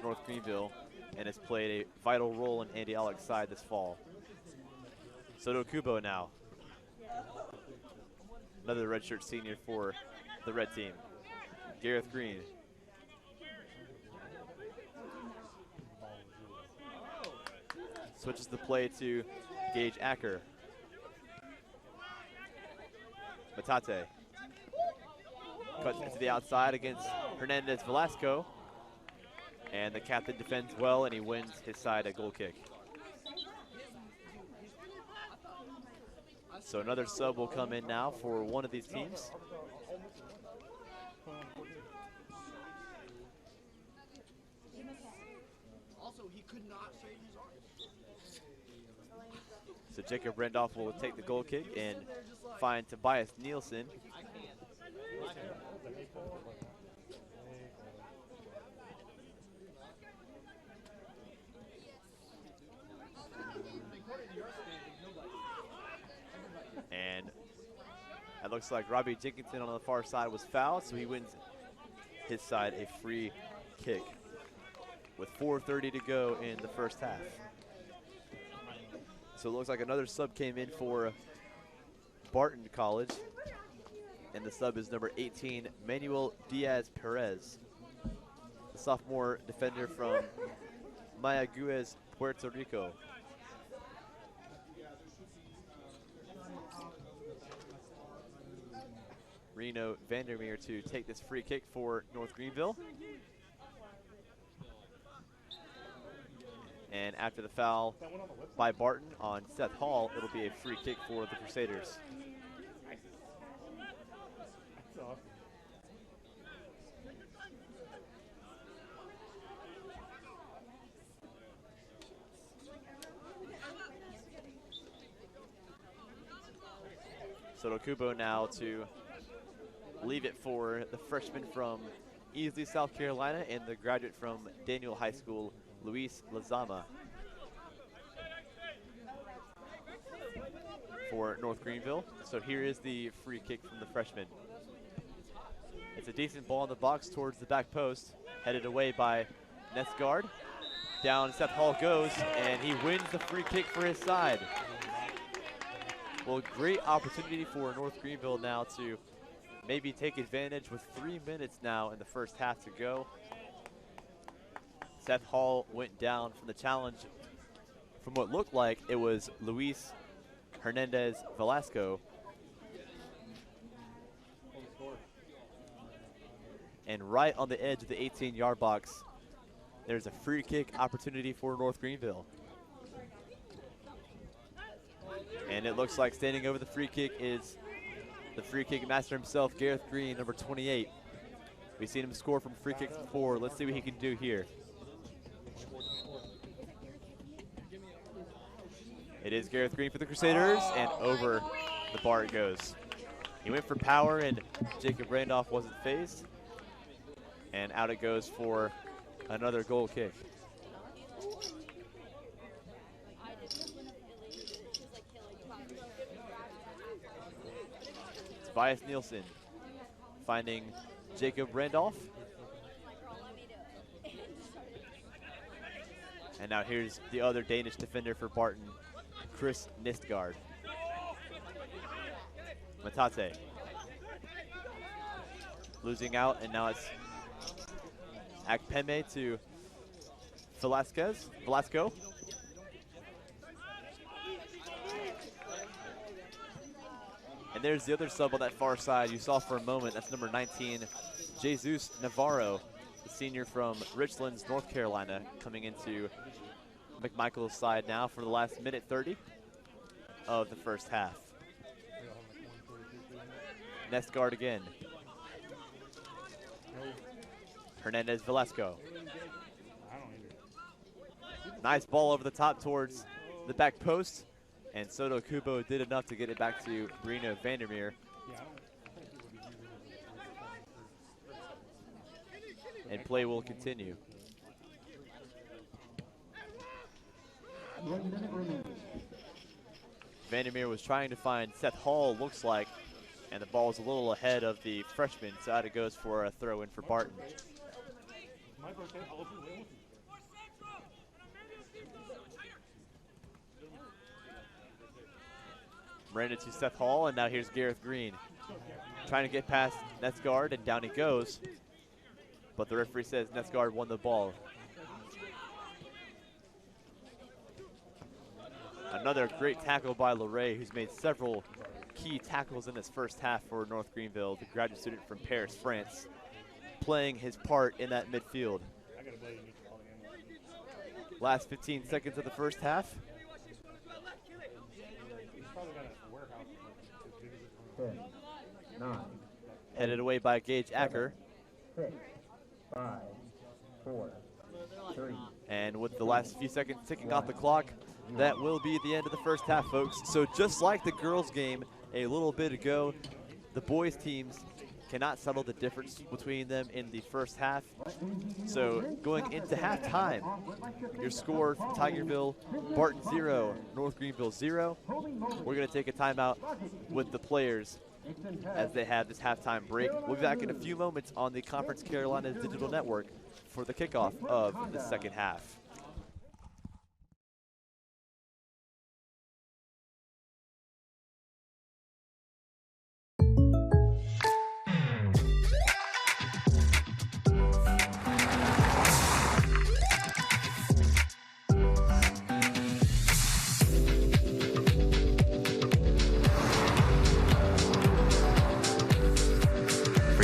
S1: North Greenville and has played a vital role in Andy Alex's side this fall. Soto Kubo now. Another redshirt senior for the red team. Gareth Green. Switches the play to Gage Acker. Matate. Cuts into the outside against Hernandez Velasco. And the captain defends well, and he wins his side a goal kick. So another sub will come in now for one of these teams.
S4: Also, he could not save his arms.
S1: So Jacob Randolph will take the goal kick and find Tobias Nielsen. And it looks like Robbie Jenkinson on the far side was fouled, so he wins his side a free kick with 4:30 to go in the first half. So it looks like another sub came in for Barton College, and the sub is number 18, Manuel Diaz Perez, the sophomore defender from Mayaguez, Puerto Rico. Reno Vandermeer to take this free kick for North Greenville. And after the foul by Barton on Seth Hall, it'll be a free kick for the Crusaders.
S2: That's awesome.
S1: Soto Kubo now to leave it for the freshman from Easley, South Carolina, and the graduate from Daniel High School, Luis Lazama. For North Greenville. So here is the free kick from the freshman. It's a decent ball in the box towards the back post, headed away by Nesgard. Down Seth Hall goes, and he wins the free kick for his side. Well, great opportunity for North Greenville now to maybe take advantage with 3 minutes now in the first half to go. Seth Hall went down from the challenge. From what looked like, it was Luis Hernandez Velasco. And right on the edge of the 18-yard box, there's a free kick opportunity for North Greenville. And it looks like standing over the free kick is the free kick master himself, Gareth Green, number 28. We've seen him score from free kicks before. Let's see what he can do here. It is Gareth Green for the Crusaders, and over the bar it goes. He went for power, and Jacob Randolph wasn't phased. And out it goes for another goal kick. Tobias Nielsen finding Jacob Randolph. And now here's the other Danish defender for Barton, Chris Nistgaard. Matate losing out, and now it's Akpeme to Velasco. And there's the other sub on that far side you saw for a moment. That's number 19, Jesus Navarro, the senior from Richlands, North Carolina, coming into McMichael's side now for the last minute 30 of the first half. Nestgard again. Hernandez Velasco. Nice ball over the top towards the back post. And Soto Kubo did enough to get it back to Reno Vandermeer. And play will continue. Vandermeer was trying to find Seth Hall, looks like, and the ball is a little ahead of the freshman, so out it goes for a throw in for Barton. Ran to Seth Hall, and now here's Gareth Green. Trying to get past Netsgaard, and down he goes. But the referee says Netsgaard won the ball. Another great tackle by Leray, who's made several key tackles in this first half for North Greenville, the graduate student from Paris, France, playing his part in that midfield. Last 15 seconds of the first half.
S5: 10, 9,
S1: headed away by Gage Acker.
S5: 6, 5, 4, 3.
S1: And with the last few seconds ticking off the clock, that will be the end of the first half, folks. So just like the girls' game a little bit ago, the boys' teams cannot settle the difference between them in the first half. So going into halftime, your score from Tigerville, Barton 0, North Greenville 0. We're going to take a timeout with the players as they have this halftime break. We'll be back in a few moments on the Conference Carolinas Digital Network for the kickoff of the second half.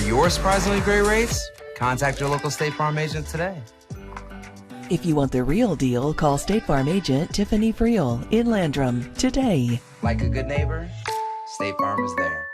S6: For your surprisingly great rates, contact your local State Farm agent today.
S7: If you want the real deal, call State Farm agent Tiffany Friel in Landrum today.
S6: Like a good neighbor, State Farm is there.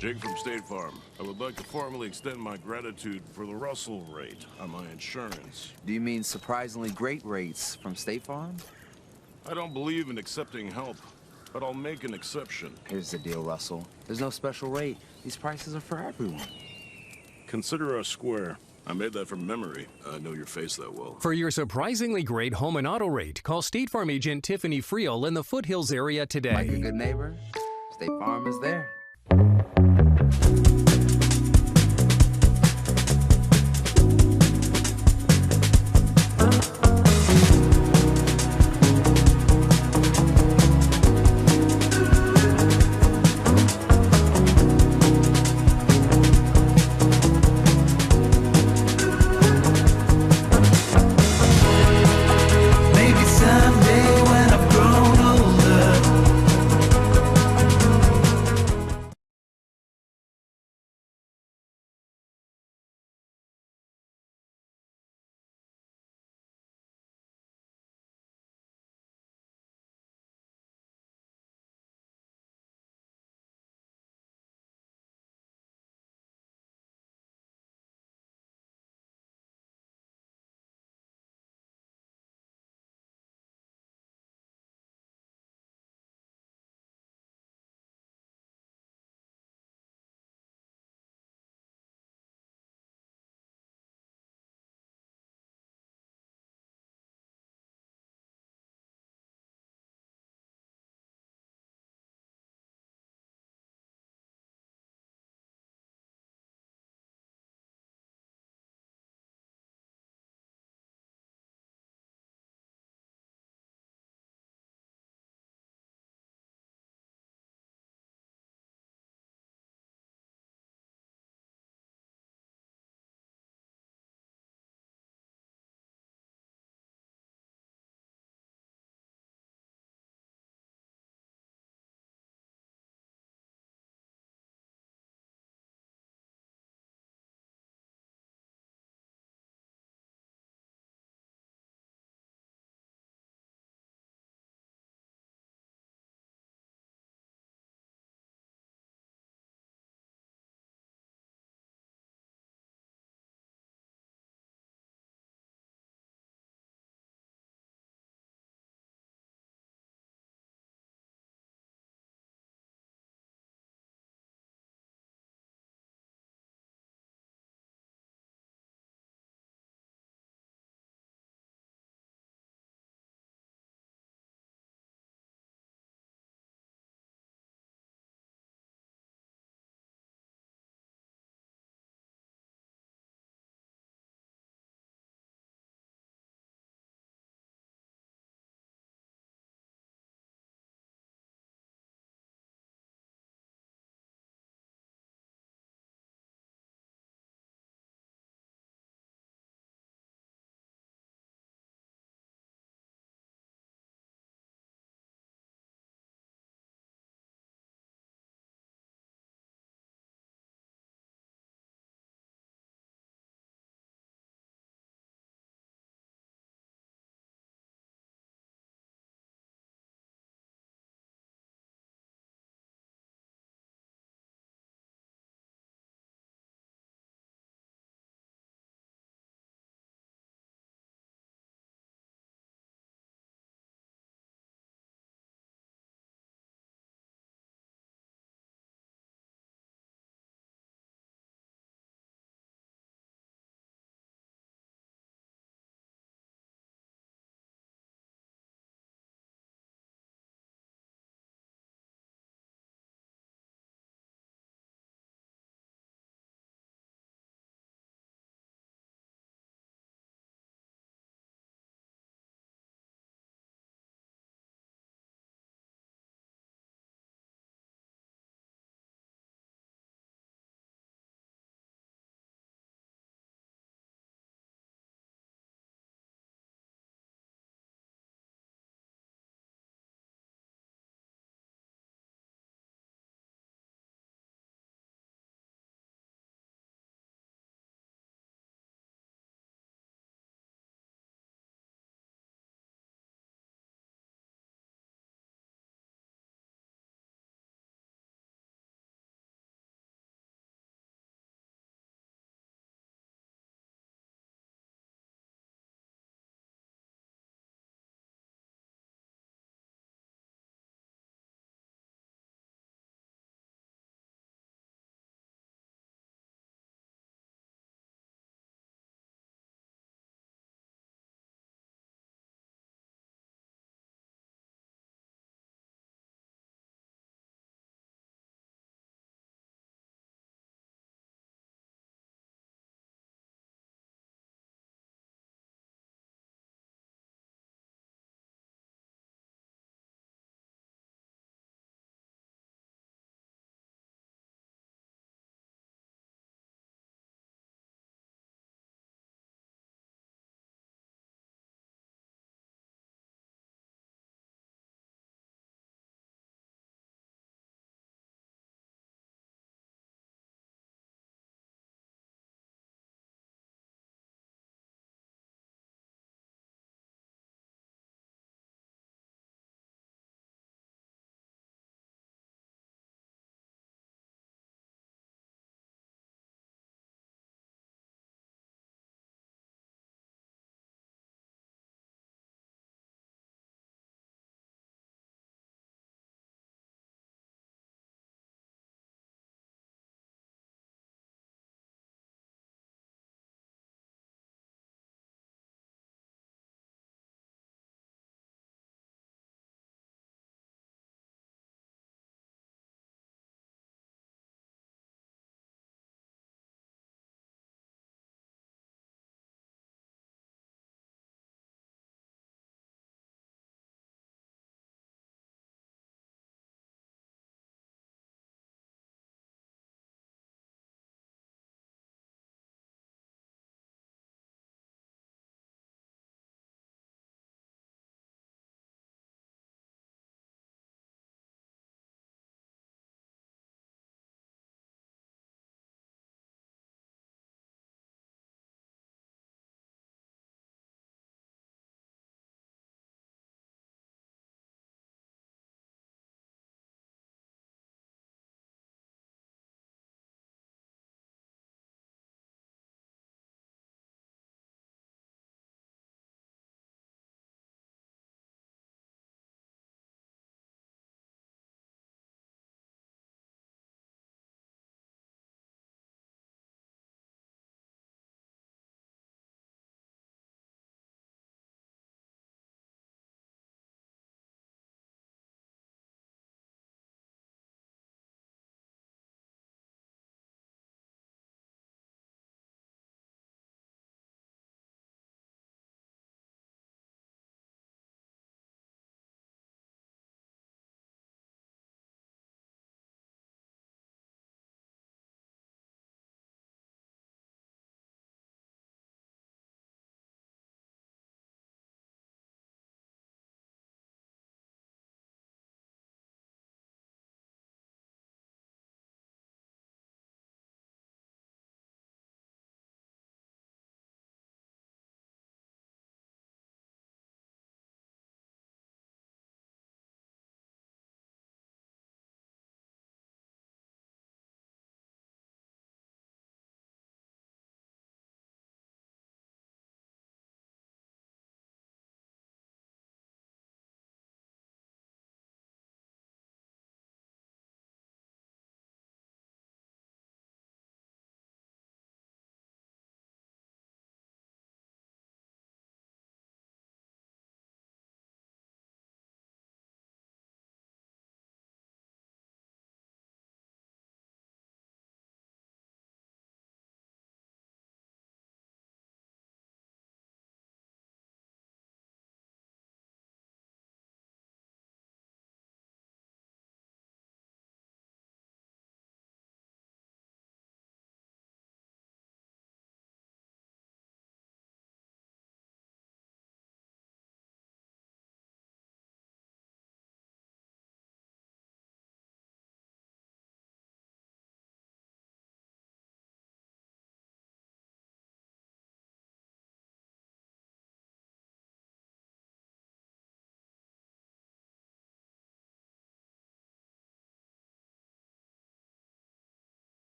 S8: Jake from State Farm. I would like to formally extend my gratitude for the Russell rate on my insurance.
S6: Do you mean surprisingly great rates from State Farm?
S8: I don't believe in accepting help, but I'll make an exception.
S6: Here's the deal, Russell. There's no special rate. These prices are for everyone.
S8: Consider us square. I made that from memory. I know your face that well.
S9: For your surprisingly great home and auto rate, call State Farm agent Tiffany Friel in the Foothills area today.
S6: Like a good neighbor, State Farm is there.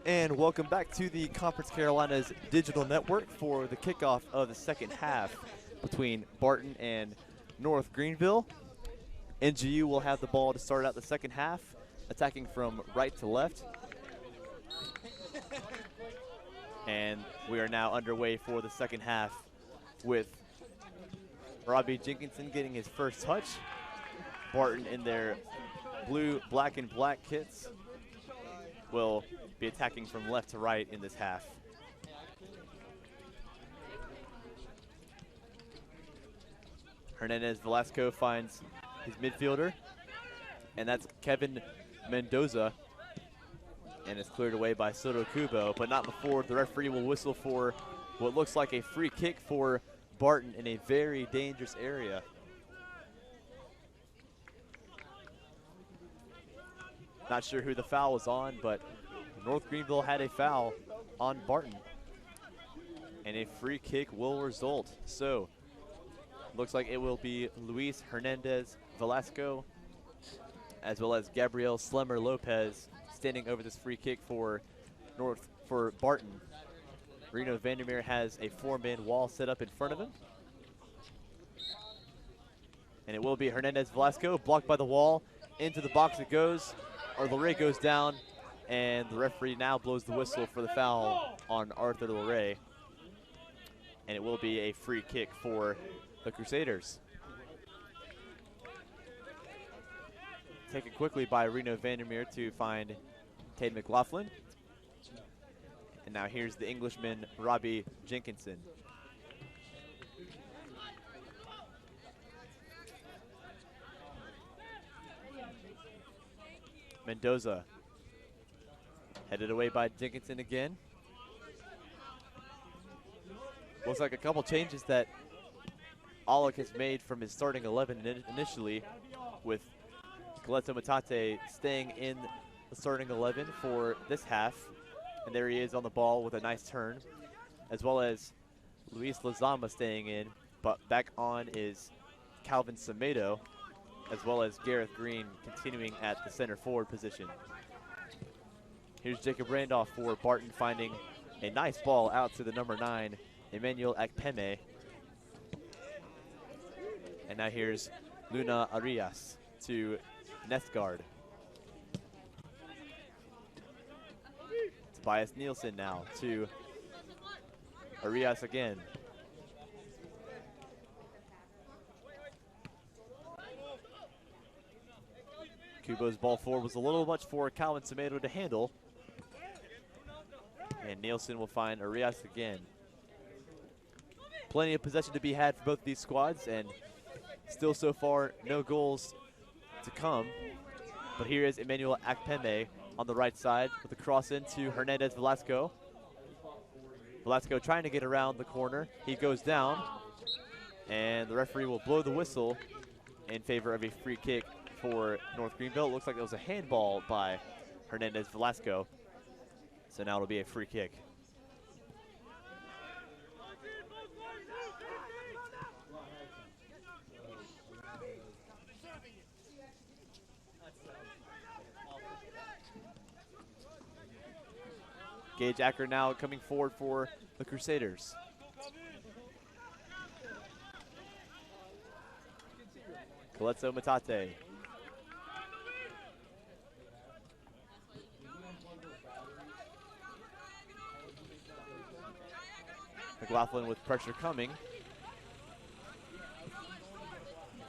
S1: And welcome back to the Conference Carolina's digital network for the kickoff of the second half between Barton and North Greenville. NGU will have the ball to start out the second half, attacking from right to left. And we are now underway for the second half with Robbie Jenkinson getting his first touch. Barton in their blue, black, and black kits will be attacking from left to right in this half. Hernandez Velasco finds his midfielder, and that's Kevin Mendoza, and it's cleared away by Soto Kubo, but not before the referee will whistle for what looks like a free kick for Barton in a very dangerous area. Not sure who the foul was on, but North Greenville had a foul on Barton, and a free kick will result. So, looks like it will be Luis Hernandez Velasco as well as Gabriel Slemmer Lopez standing over this free kick for Barton. Reno Vandermeer has a 4-man wall set up in front of him. And it will be Hernandez Velasco, blocked by the wall. Into the box it goes, or Luray goes down, and the referee now blows the whistle for the foul on Arthur Luray. And it will be a free kick for the Crusaders. Taken quickly by Reno Vandermeer to find Cade McLaughlin. And now here's the Englishman, Robbie Jenkinson. Mendoza headed away by Jenkinson again. Looks like a couple changes that Aulick has made from his starting 11 initially, with Galeto Matate staying in the starting 11 for this half. And there he is on the ball with a nice turn, as well as Luis Lazama staying in, but back on is Calvin Semedo, as well as Gareth Green continuing at the center forward position. Here's Jacob Randolph for Barton, finding a nice ball out to the number 9, Emmanuel Akpeme. And now here's Luna Arias to Nethgard. Tobias Nielsen now to Arias again. Kubo's ball forward was a little much for Calvin Semedo to handle. And Nielsen will find Arias again. Plenty of possession to be had for both these squads, and still so far no goals to come. But here is Emmanuel Akpeme on the right side with a cross into Hernandez Velasco. Velasco trying to get around the corner. He goes down, and the referee will blow the whistle in favor of a free kick for North Greenville. It looks like it was a handball by Hernandez Velasco. So now it'll be a free kick. Gage Acker now coming forward for the Crusaders. Galeto Matate. McLaughlin with pressure coming.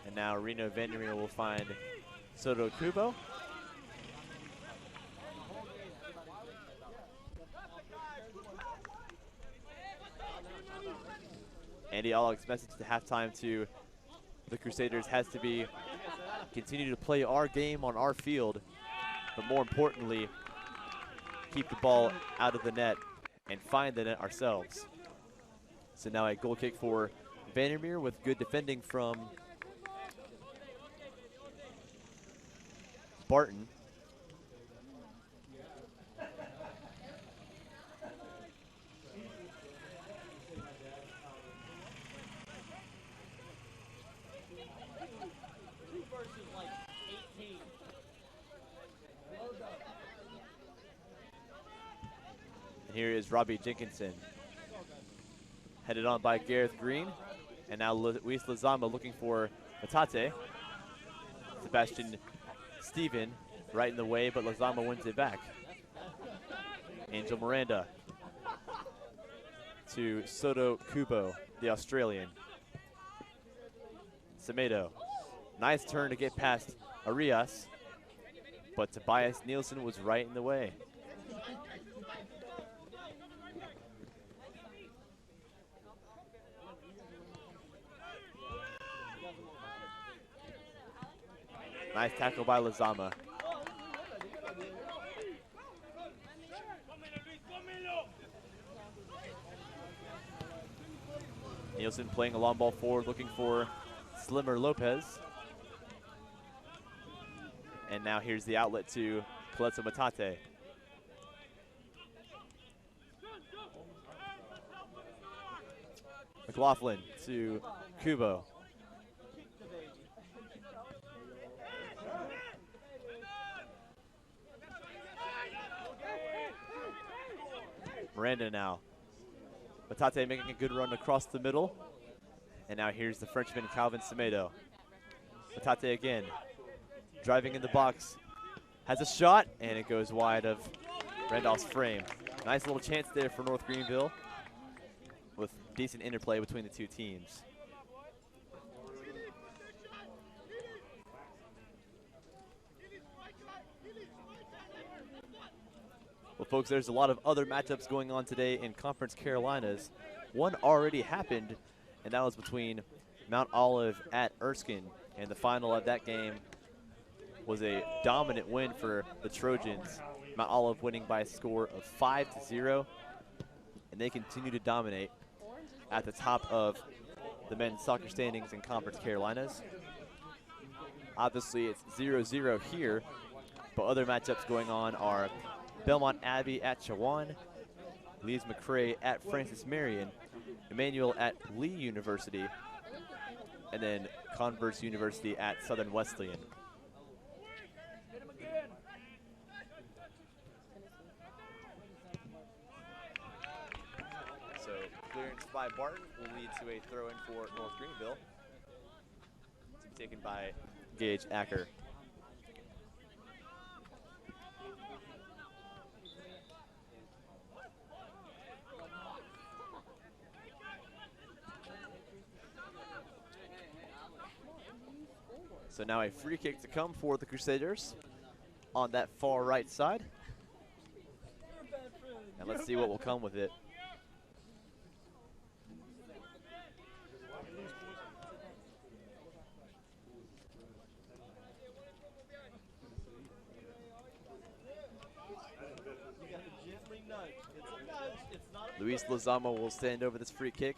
S1: And now Reno Vandermeer will find Soto Kubo. Andy Aulick's message to halftime to the Crusaders has to be continue to play our game on our field, but more importantly, keep the ball out of the net and find the net ourselves. So now a goal kick for Vandermeer with good defending from Barton. here is Robbie Jenkinson. Headed on by Gareth Green. And now Luis Lozama looking for Matate. Sebastian Steven right in the way, but Lozama wins it back. Angel Miranda to Soto Kubo, the Australian. Semedo, nice turn to get past Arias, but Tobias Nielsen was right in the way. Nice tackle by Lozama. Nielsen playing a long ball forward, looking for Slimmer Lopez. And now here's the outlet to Coletto Matate. McLaughlin to Kubo. Miranda now. Matate making a good run across the middle. And now here's the Frenchman, Calvin Semedo. Matate again. Driving in the box. Has a shot, and it goes wide of Randolph's frame. Nice little chance there for North Greenville with decent interplay between the two teams. Well, folks, there's a lot of other matchups going on today in Conference Carolinas. One already happened, and that was between Mount Olive at Erskine. And the final of that game was a dominant win for the Trojans. Mount Olive winning by a score of 5-0. And they continue to dominate at the top of the men's soccer standings in Conference Carolinas. Obviously, it's 0-0 here, but other matchups going on are Belmont Abbey at Chowan, Lees McRae at Francis Marion, Emmanuel at Lee University, and then Converse University at Southern Wesleyan. So clearance by Barton will lead to a throw-in for North Greenville, to be taken by Gage Acker. So now a free kick to come for the Crusaders on that far right side. And let's see what will come with it. Luis Lozama will stand over this free kick.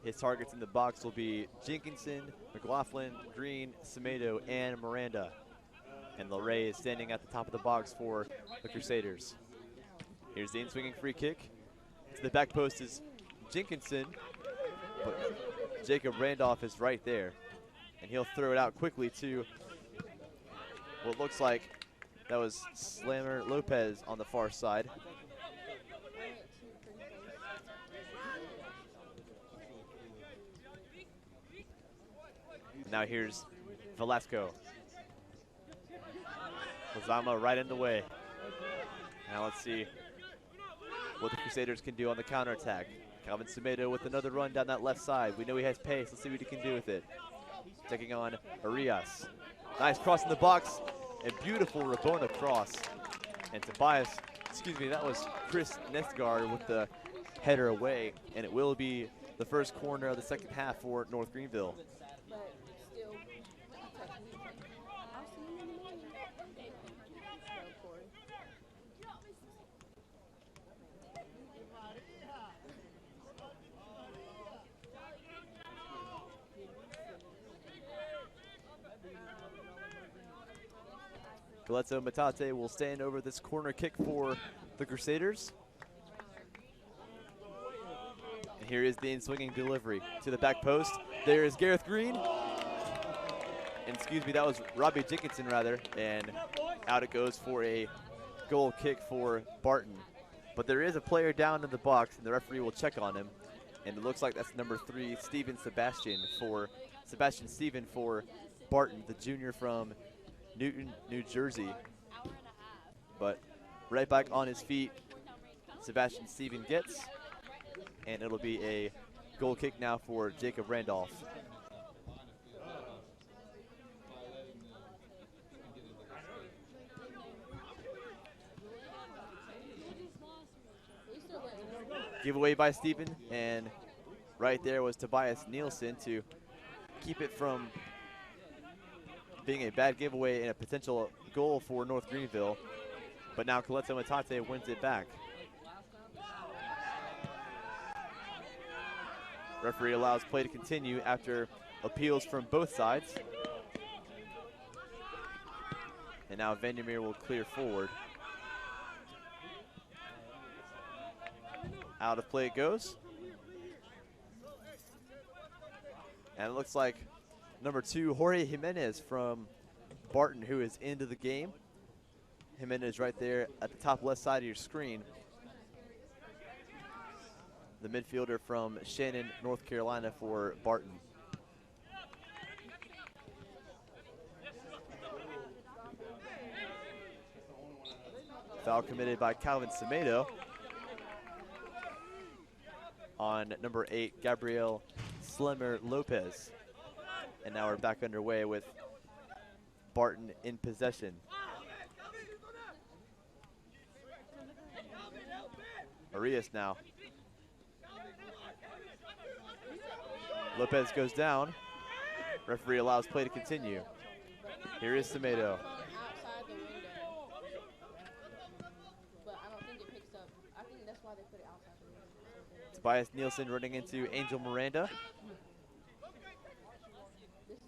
S1: His targets in the box will be Jenkinson, McLaughlin, Green, Semedo, and Miranda. And Leray is standing at the top of the box for the Crusaders. Here's the in-swinging free kick. To the back post is Jenkinson, but Jacob Randolph is right there. And he'll throw it out quickly to what looks like that was Slammer Lopez on the far side. Now here's Velasco. Lozama right in the way. Now let's see what the Crusaders can do on the counterattack. Calvin Semedo with another run down that left side. We know he has pace. Let's see what he can do with it. Taking on Arias. Nice cross in the box. And beautiful Rabona cross. And Tobias, that was Chris Nestgaard with the header away. And it will be the first corner of the second half for North Greenville. Coletto Matate will stand over this corner kick for the Crusaders. And here is the in-swinging delivery to the back post. There is Gareth Green. And that was Robbie Jenkinson rather. And out it goes for a goal kick for Barton. But there is a player down in the box, and the referee will check on him. And it looks like that's number 3, Sebastian Stephen for Barton, the junior from Newton, New Jersey. But right back on his feet, Sebastian Stephen gets, and it'll be a goal kick now for Jacob Randolph. Giveaway by Stephen, and right there was Tobias Nielsen to keep it from being a bad giveaway and a potential goal for North Greenville. But now Coleto Matate wins it back. Referee allows play to continue after appeals from both sides. And now Vandermeer will clear forward. Out of play it goes. And it looks like number 2, Jorge Jimenez from Barton, who is into the game. Jimenez right there at the top left side of your screen. The midfielder from Shannon, North Carolina for Barton. Foul committed by Calvin Semedo on number 8, Gabriel Slemmer Lopez. And now we're back underway with Barton in possession. Arias now. Lopez goes down. Referee allows play to continue. Here is Semedo. Tobias Nielsen running into Angel Miranda.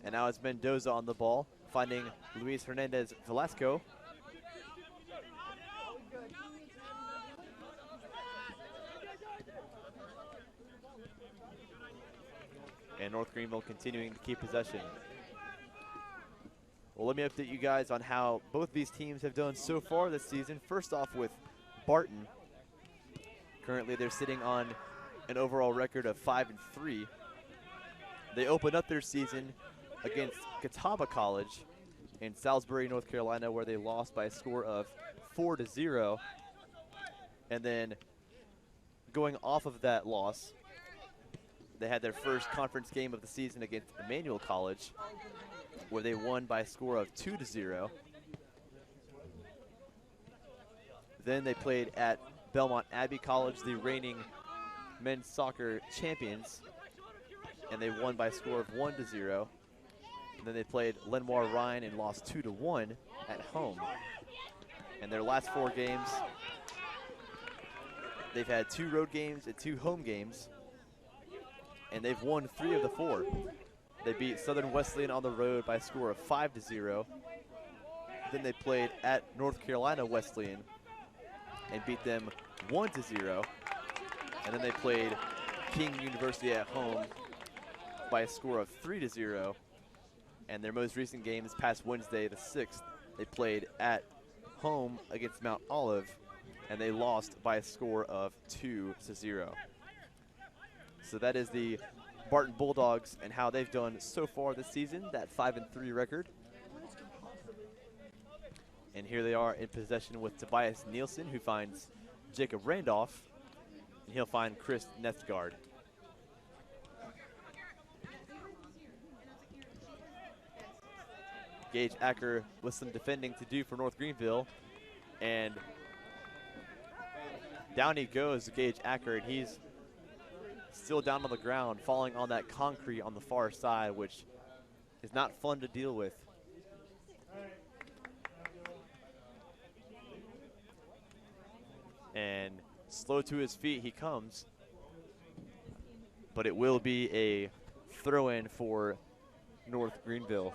S1: And now it's Mendoza on the ball, finding Luis Hernandez Velasco. And North Greenville continuing to keep possession. Well, let me update you guys on how both these teams have done so far this season. First off with Barton. Currently they're sitting on an overall record of 5-3. They opened up their season against Catawba College in Salisbury, North Carolina, where they lost by a score of 4-0. And then going off of that loss, they had their first conference game of the season against Emmanuel College, where they won by a score of 2-0. Then they played at Belmont Abbey College, the reigning men's soccer champions, and they won by a score of 1-0. And then they played Lenoir Rhine and lost 2-1 at home. And their last 4 games, they've had 2 road games and 2 home games, and they've won 3 of the 4. They beat Southern Wesleyan on the road by a score of 5-0. Then they played at North Carolina Wesleyan and beat them 1-0. And then they played King University at home by a score of 3-0. And their most recent game this past Wednesday, the 6th, they played at home against Mount Olive, and they lost by a score of 2-0. So that is the Barton Bulldogs and how they've done so far this season, that 5-3 record. And here they are in possession with Tobias Nielsen, who finds Jacob Randolph, and he'll find Chris Nethgard. Gage Acker with some defending to do for North Greenville, and down he goes, Gage Acker, and he's still down on the ground, falling on that concrete on the far side, which is not fun to deal with. And slow to his feet he comes, but it will be a throw-in for North Greenville.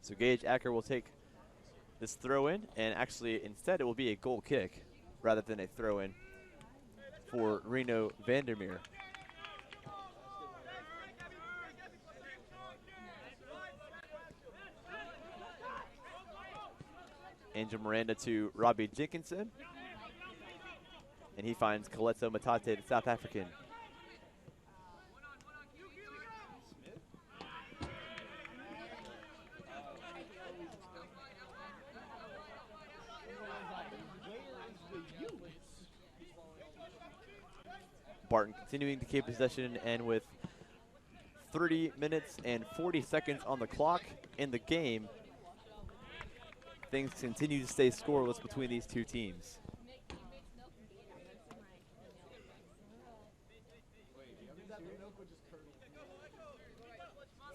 S1: So Gage Acker will take this throw-in, and actually instead it will be a goal kick rather than a throw-in for Reno Vandermeer. Angel Miranda to Robbie Jenkinson. And he finds Coletto Matate, the South African. Barton continuing to keep possession, and with 30 minutes and 40 seconds on the clock in the game, things continue to stay scoreless between these two teams.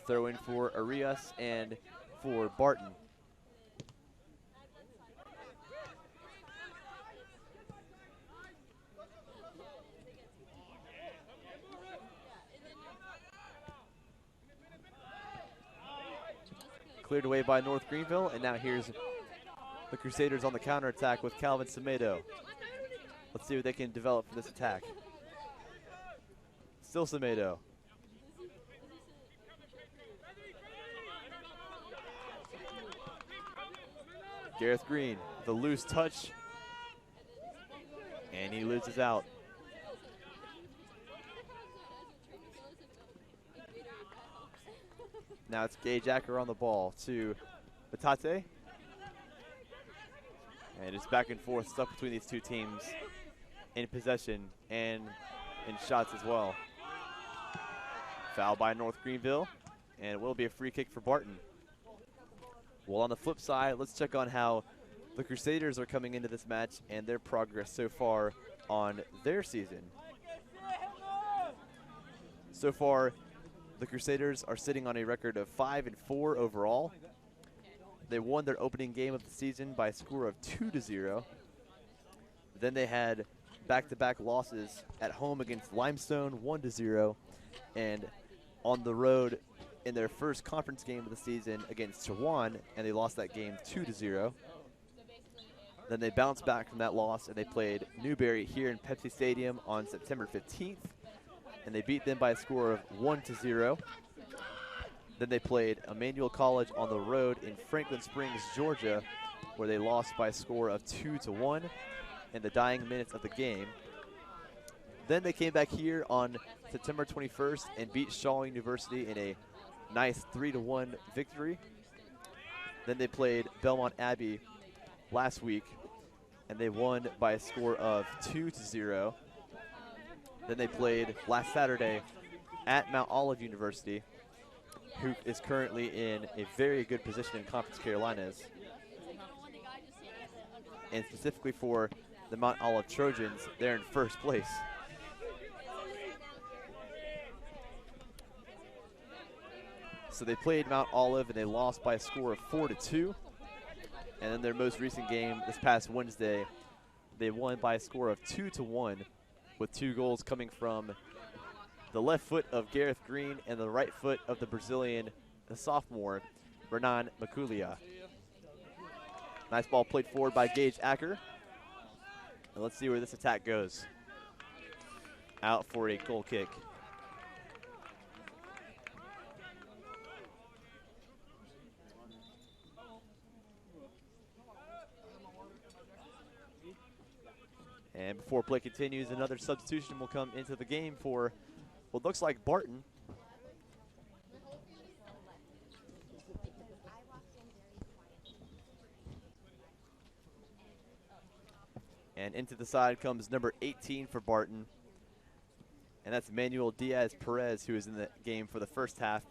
S1: Throw in for Arias and for Barton. Cleared away by North Greenville, and now here's the Crusaders on the counterattack with Calvin Semedo. Let's see what they can develop for this attack. Still Semedo. Gareth Green, the loose touch, and he loses out. Now it's Gage Acker on the ball to Matate. And it's back and forth stuff between these two teams in possession and in shots as well. Foul by North Greenville, and it will be a free kick for Barton. Well, on the flip side, let's check on how the Crusaders are coming into this match and their progress so far on their season. So far, the Crusaders are sitting on a record of 5-4 overall. They won their opening game of the season by a score of 2-0. Then they had back-to-back losses at home against Limestone, 1-0, and on the road in their first conference game of the season against Chawan, and they lost that game 2-0. Then they bounced back from that loss, and they played Newberry here in Pepsi Stadium on September 15th, and they beat them by a score of 1-0. Then they played Emmanuel College on the road in Franklin Springs, Georgia, where they lost by a score of 2-1 in the dying minutes of the game. Then they came back here on September 21st and beat Shaw University in a nice 3-1 victory. Then they played Belmont Abbey last week, and they won by a score of 2-0. Then they played last Saturday at Mount Olive University, who is currently in a very good position in Conference Carolinas. And specifically for the Mount Olive Trojans, they're in first place. So they played Mount Olive and they lost by a score of 4-2. And then their most recent game this past Wednesday, they won by a score of 2-1, with 2 goals coming from the left foot of Gareth Green and the right foot of the Brazilian, the sophomore, Renan Maculia. Nice ball played forward by Gage Acker. And let's see where this attack goes. Out for a goal kick. And before play continues, another substitution will come into the game for what looks like Barton. And into the side comes number 18 for Barton. And that's Manuel Diaz Perez, who is in the game for the first half.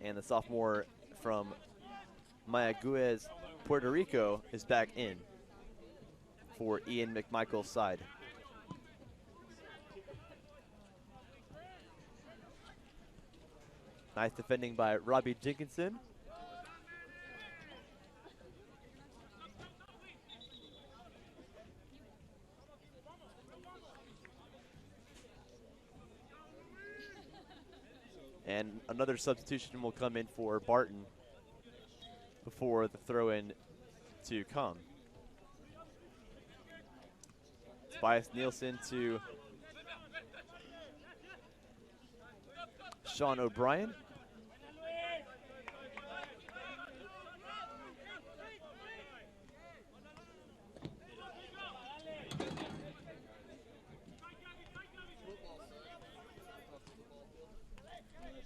S1: And the sophomore from Mayaguez, Puerto Rico, is back in for Ian McMichael's side. Nice defending by Robbie Jenkinson. And another substitution will come in for Barton before the throw-in to come. Tobias Nielsen to Sean O'Brien.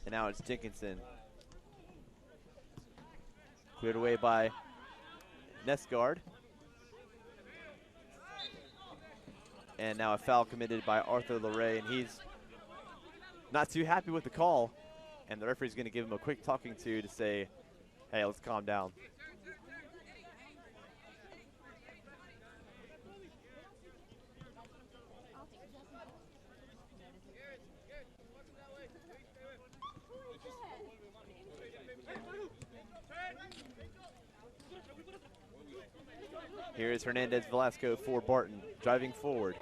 S1: And now it's Jenkinson. Cleared away by Nesgard. And now a foul committed by Arthur LeRae, and he's not too happy with the call. And the referee's going to give him a quick talking to say, hey, let's calm down. Here is Hernandez Velasco for Barton, driving forward.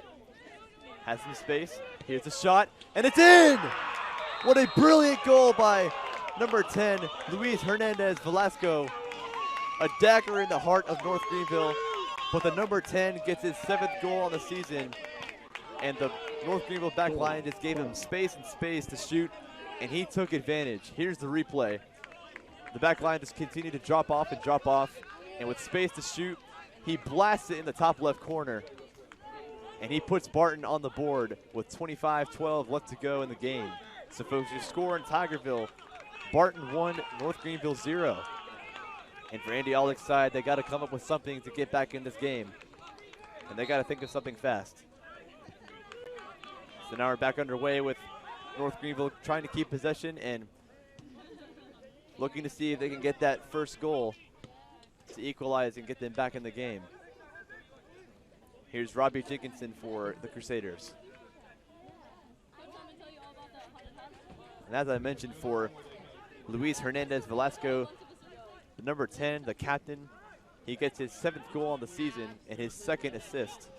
S1: Has some space. Here's the shot, and it's in! What a brilliant goal by number 10, Luis Hernandez Velasco. A dagger in the heart of North Greenville, but the number 10 gets his 7th goal on the season, and the North Greenville back line just gave him space and space to shoot, and he took advantage. Here's the replay. The back line just continued to drop off, and with space to shoot, he blasts it in the top left corner, and he puts Barton on the board with 25-12 left to go in the game. So folks, your score in Tigerville, Barton 1, North Greenville 0. And for Andy Aulick's side, they got to come up with something to get back in this game. And they got to think of something fast. So now we're back underway with North Greenville trying to keep possession and looking to see if they can get that first goal to equalize and get them back in the game. Here's Robbie Jenkinson for the Crusaders. And as I mentioned, for Luis Hernandez Velasco, the number 10, the captain, he gets his 7th goal on the season and his 2nd assist.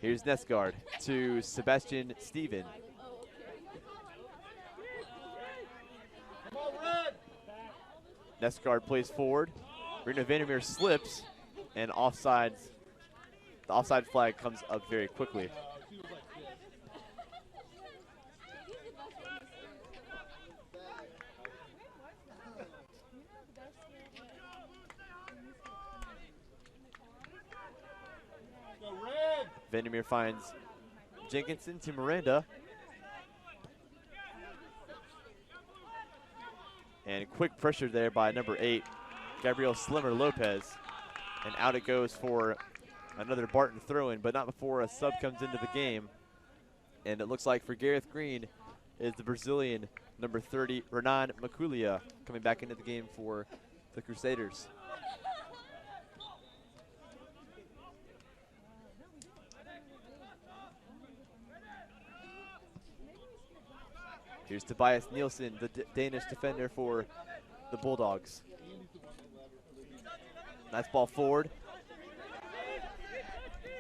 S1: Here's Nesgard to Sebastian Steven. Nesgard plays forward. Rena Vandermeer slips, and the offside flag comes up very quickly. Vandermeer finds Jenkinson to Miranda. And quick pressure there by number 8, Gabriel Slimmer Lopez. And out it goes for another Barton throw-in, but not before a sub comes into the game. And it looks like for Gareth Green is the Brazilian number 30, Renan Maculia, coming back into the game for the Crusaders. Here's Tobias Nielsen, the Danish defender for the Bulldogs. Nice ball forward.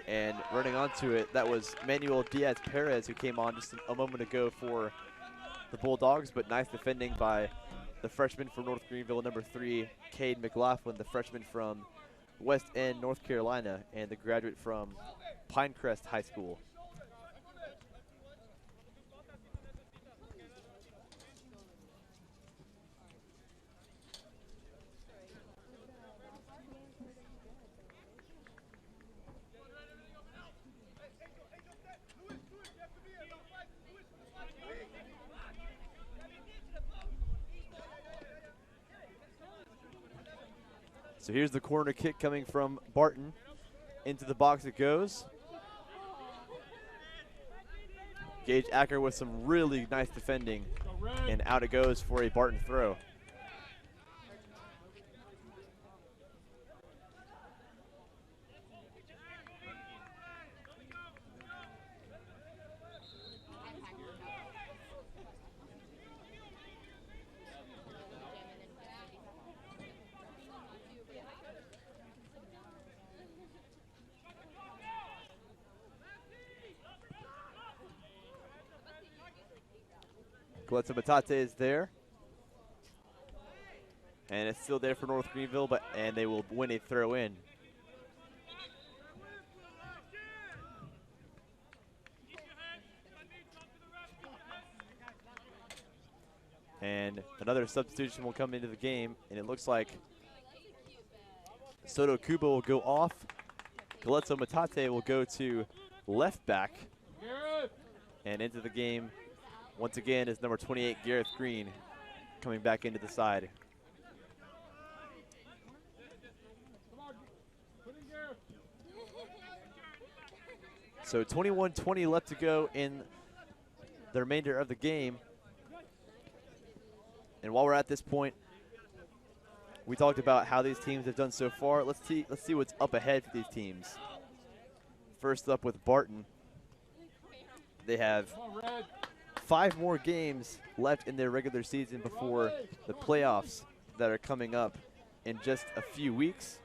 S1: And running onto it, that was Manuel Diaz-Perez, who came on just a moment ago for the Bulldogs, but nice defending by the freshman from North Greenville, number 3, Cade McLaughlin, the freshman from West End, North Carolina, and the graduate from Pinecrest High School. So here's the corner kick coming from Barton. Into the box it goes. Gage Acker with some really nice defending. And out it goes for a Barton throw. Galeazzo Matate is there. And it's still there for North Greenville, and they will win a throw in. And another substitution will come into the game, and it looks like Soto Kubo will go off. Galeazzo Matate will go to left back. And into the game, once again, is number 28, Gareth Green, coming back into the side. So 21-20 left to go in the remainder of the game. And while we're at this point, we talked about how these teams have done so far. Let's see what's up ahead for these teams. First up with Barton. They have 5 more games left in their regular season before the playoffs that are coming up in just a few weeks.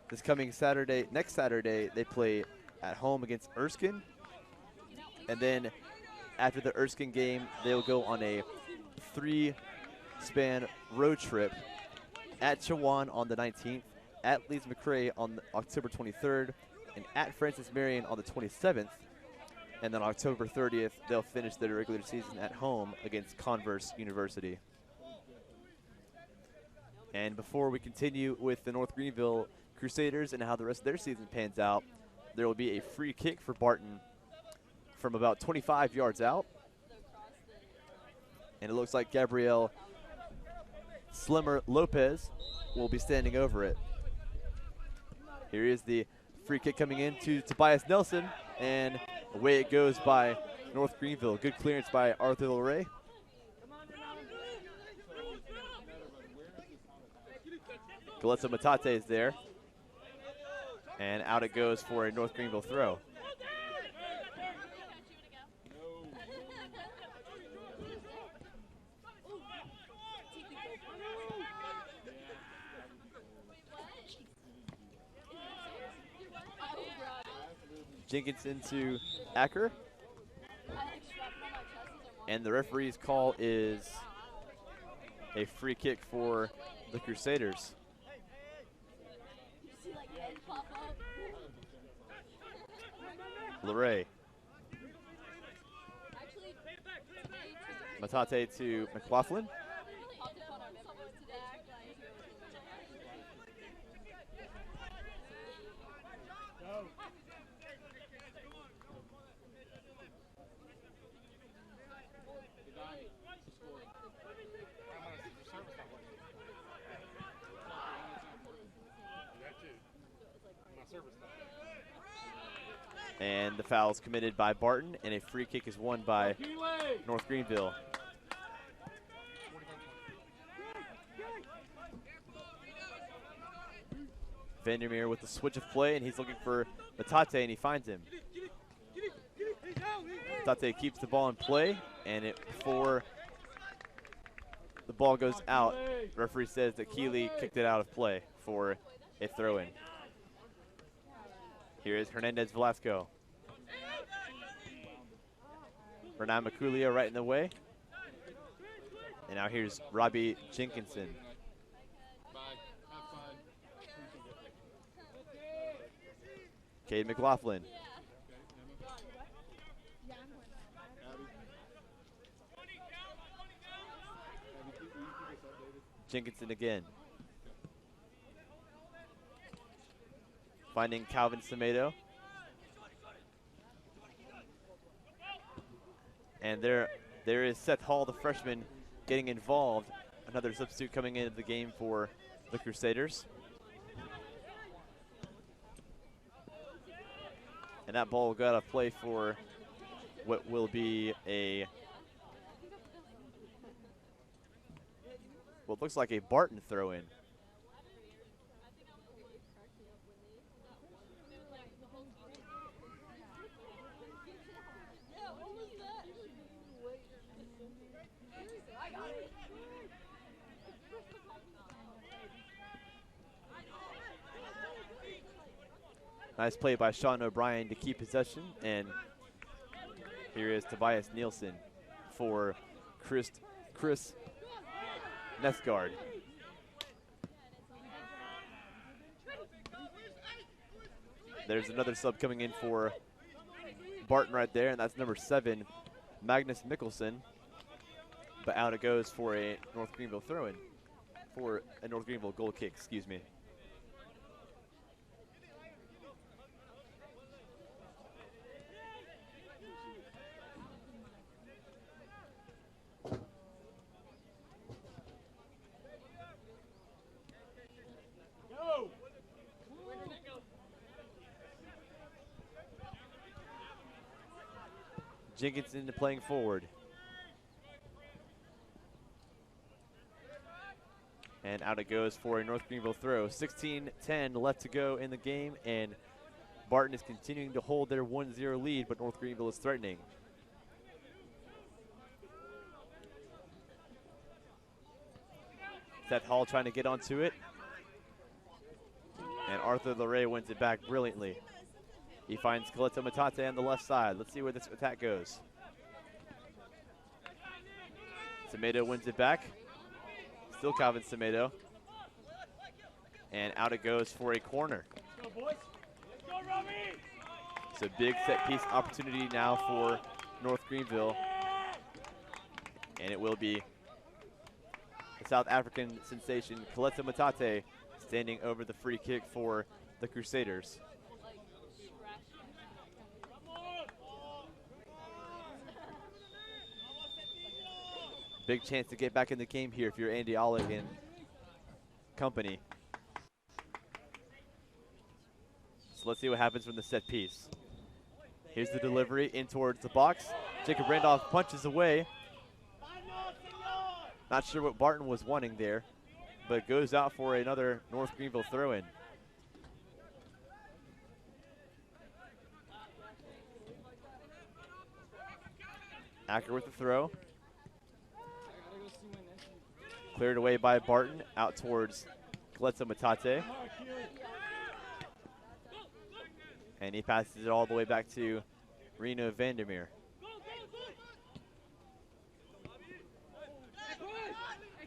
S1: This coming Saturday, next Saturday, they play at home against Erskine. And then after the Erskine game, they'll go on a 3-span road trip at Chowan on the 19th, at Leeds McRae on October 23rd, and at Francis Marion on the 27th. And then October 30th, they'll finish their regular season at home against Converse University. And before we continue with the North Greenville Crusaders and how the rest of their season pans out, there will be a free kick for Barton from about 25 yards out. And it looks like Gabrielle Slimmer Lopez will be standing over it. Here is the free kick coming in to Tobias Nelson, and away it goes by North Greenville. Good clearance by Arthur Luray. Galeazzo Matate is there. And out it goes for a North Greenville throw. Jenkinson to Acker. And the referee's call is a free kick for the Crusaders. Luray. Matate to McLaughlin. And the foul is committed by Barton, and a free kick is won by North Greenville. Vandermeer with the switch of play, and he's looking for Matate, and he finds him. Matate keeps the ball in play, and before the ball goes out, the referee says that Keeley kicked it out of play for a throw-in. Here is Hernandez Velasco. Renan Maculia right in the way. And now here's Robbie Jenkinson. Cade McLaughlin. Jenkinson again. Finding Calvin Semedo. And there is Seth Hall, the freshman, getting involved. Another substitute coming into the game for the Crusaders. And that ball will go out of play for what will be what looks like a Barton throw-in. Nice play by Sean O'Brien to keep possession, and here is Tobias Nielsen for Chris Nesgard. There's another sub coming in for Barton right there, and that's number 7, Magnus Mikkelsen. But out it goes for a North Greenville throw-in, for a North Greenville goal kick, excuse me. Jenkinson playing forward. And out it goes for a North Greenville throw. 16-10 left to go in the game, and Barton is continuing to hold their 1-0 lead, but North Greenville is threatening. Seth Hall trying to get onto it. And Arthur LeRae wins it back brilliantly. He finds Coleto Matate on the left side. Let's see where this attack goes. Semedo wins it back. Still Calvin Semedo. And out it goes for a corner.
S2: Let's go, boys. Let's go, Robbie.
S1: It's a big set piece opportunity now for North Greenville. And it will be the South African sensation, Coleto Matate, standing over the free kick for the Crusaders. Big chance to get back in the game here if you're Andy Ollig and company. So let's see what happens from the set piece. Here's the delivery in towards the box. Jacob Randolph punches away. Not sure what Barton was wanting there, but goes out for another North Greenville throw-in. Acker with the throw. Cleared away by Barton, out towards Coleto Matate. And he passes it all the way back to Reno Vandermeer.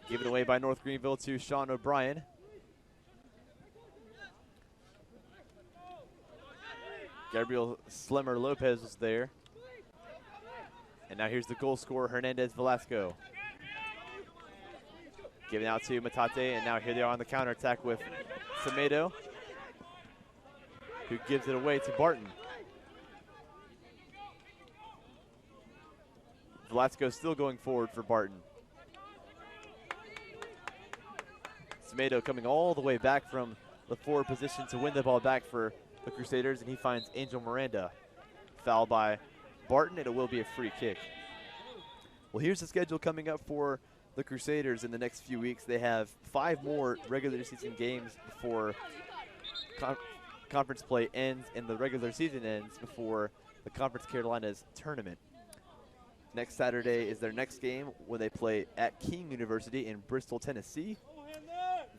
S1: Given away by North Greenville to Sean O'Brien. Gabriel Slimmer Lopez was there. And now here's the goal scorer, Hernandez Velasco. Giving out to Matate, and now here they are on the counterattack with Semedo, who gives it away to Barton. Velasco still going forward for Barton. Semedo coming all the way back from the forward position to win the ball back for the Crusaders, and he finds Angel Miranda. Foul by Barton, and it will be a free kick. Well, here's the schedule coming up for the Crusaders in the next few weeks. They have 5 more regular season games before conference play ends and the regular season ends before the Conference Carolinas tournament. Next Saturday is their next game when they play at King University in Bristol, Tennessee.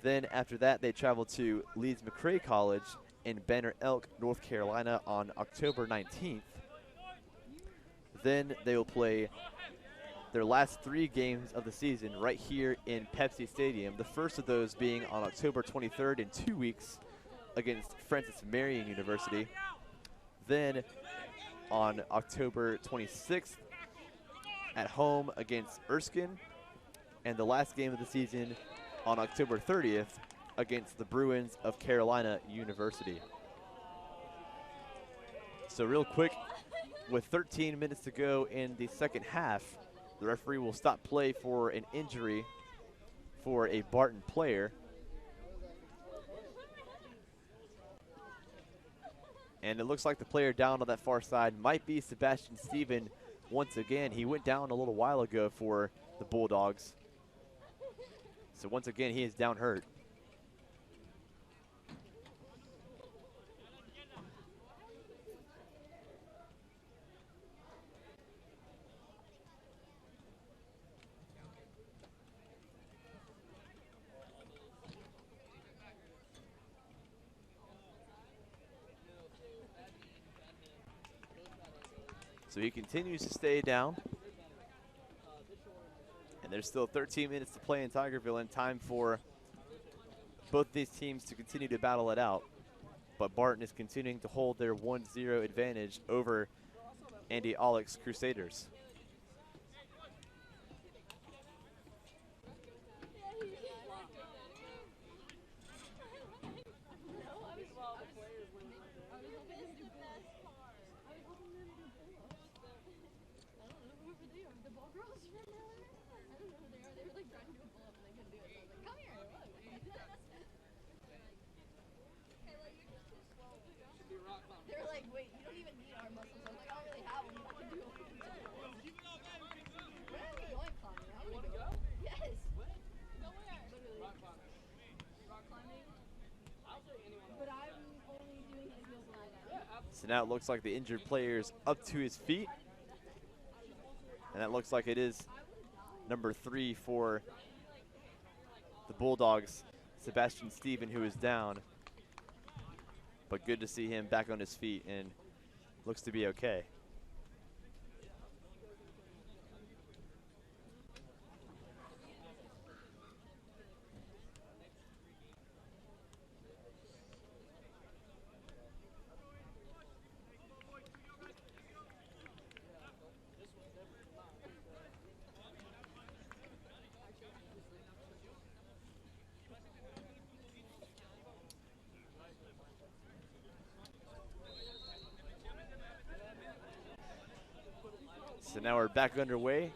S1: Then after that, they travel to Leeds-McRae College in Banner Elk, North Carolina on October 19th. Then they will play their last 3 games of the season right here in Pepsi Stadium. The first of those being on October 23rd in 2 weeks against Francis Marion University. Then on October 26th at home against Erskine. And the last game of the season on October 30th against the Bruins of Carolina University. So real quick, with 13 minutes to go in the second half, the referee will stop play for an injury for a Barton player. And it looks like the player down on that far side might be Sebastian Stephen once again. He went down a little while ago for the Bulldogs. So once again, he is down hurt. So he continues to stay down. And there's still 13 minutes to play in Tigerville and time for both these teams to continue to battle it out. But Barton is continuing to hold their 1-0 advantage over Andy Aulick's Crusaders.
S3: They're like, wait, you don't even need our muscles. I'm like, I don't really have them. You can do them. Where are we going climbing? I want to go. Yes. Go where? Literally. Rock climbing. Rock climbing? I'll say anyone. But I'm only doing his heels line.
S1: So now it looks like the injured player is up to his feet. And that looks like it is number 3 for the Bulldogs, Sebastian Steven, who is down. But good to see him back on his feet and looks to be okay. So now we're back underway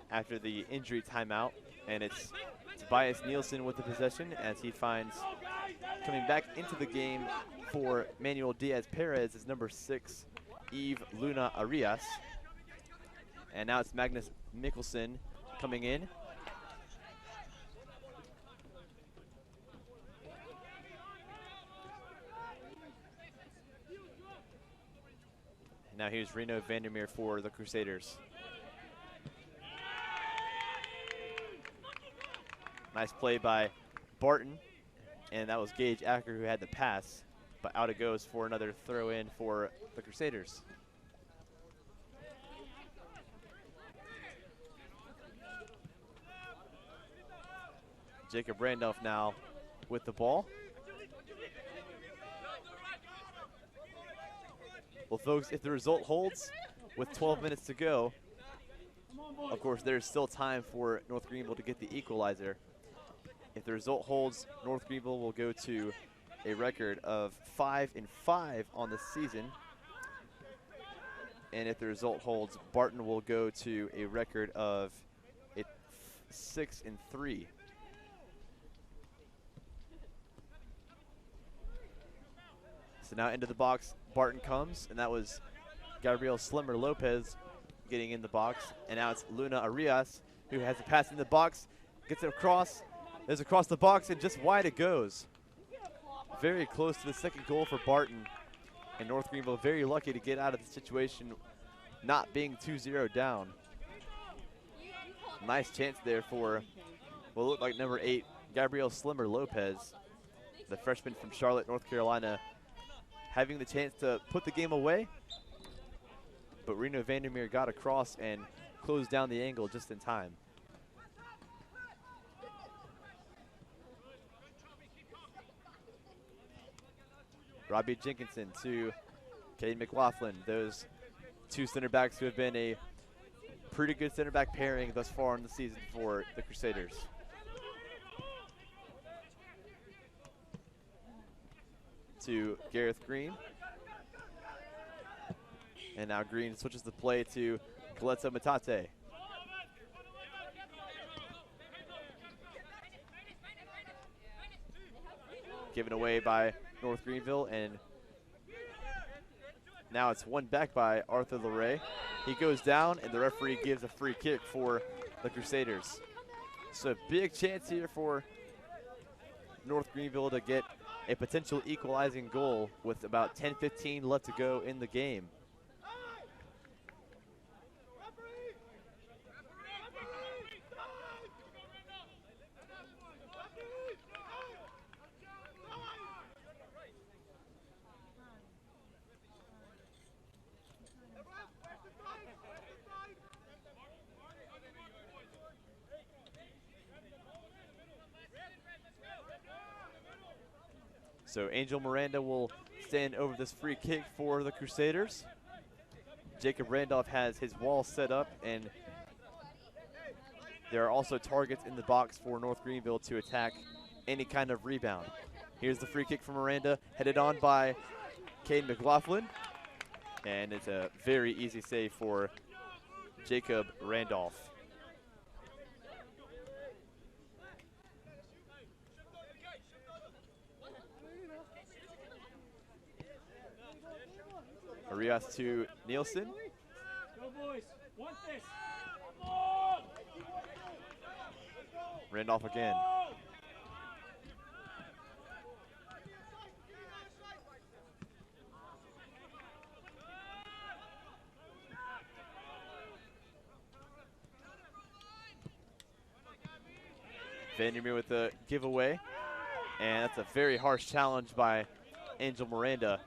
S1: after the injury timeout, and it's Tobias Nielsen with the possession as he finds coming back into the game for Manuel Diaz-Perez is number 6, Eve Luna Arias. And now it's Magnus Mikkelsen coming in. Now here's Reno Vandermeer for the Crusaders. Nice play by Barton, and that was Gage Acker who had the pass, but out it goes for another throw in for the Crusaders. Jacob Randolph now with the ball. Well, folks, if the result holds with 12 minutes to go, of course, there's still time for North Greenville to get the equalizer. If the result holds, North Greenville will go to a record of 5-5 on the season. And if the result holds, Barton will go to a record of 6-3. So now into the box, Barton comes, and that was Gabriel Slimmer Lopez getting in the box. And now it's Luna Arias who has a pass in the box, gets it across, is across the box, and just wide it goes. Very close to the second goal for Barton. And North Greenville very lucky to get out of the situation not being 2-0 down. Nice chance there for what looked like number 8, Gabriel Slimmer Lopez, the freshman from Charlotte, North Carolina, having the chance to put the game away, but Reno Vandermeer got across and closed down the angle just in time. Robbie Jenkinson to Cade McLaughlin, those two center backs who have been a pretty good center back pairing thus far in the season for the Crusaders. To Gareth Green. And now Green switches the play to Galeto Matate. Given away by North Greenville, and now it's won back by Arthur Leray. He goes down, and the referee gives a free kick for the Crusaders. So big chance here for North Greenville to get a potential equalizing goal with about 10-15 left to go in the game. So Angel Miranda will stand over this free kick for the Crusaders. Jacob Randolph has his wall set up, and there are also targets in the box for North Greenville to attack any kind of rebound. Here's the free kick from Miranda, headed on by Caden McLaughlin, and it's a very easy save for Jacob Randolph. Arias to Nielsen.
S2: Go boys, want this.
S1: Randolph again. Vandermeer with the giveaway, and that's a very harsh challenge by Angel Miranda,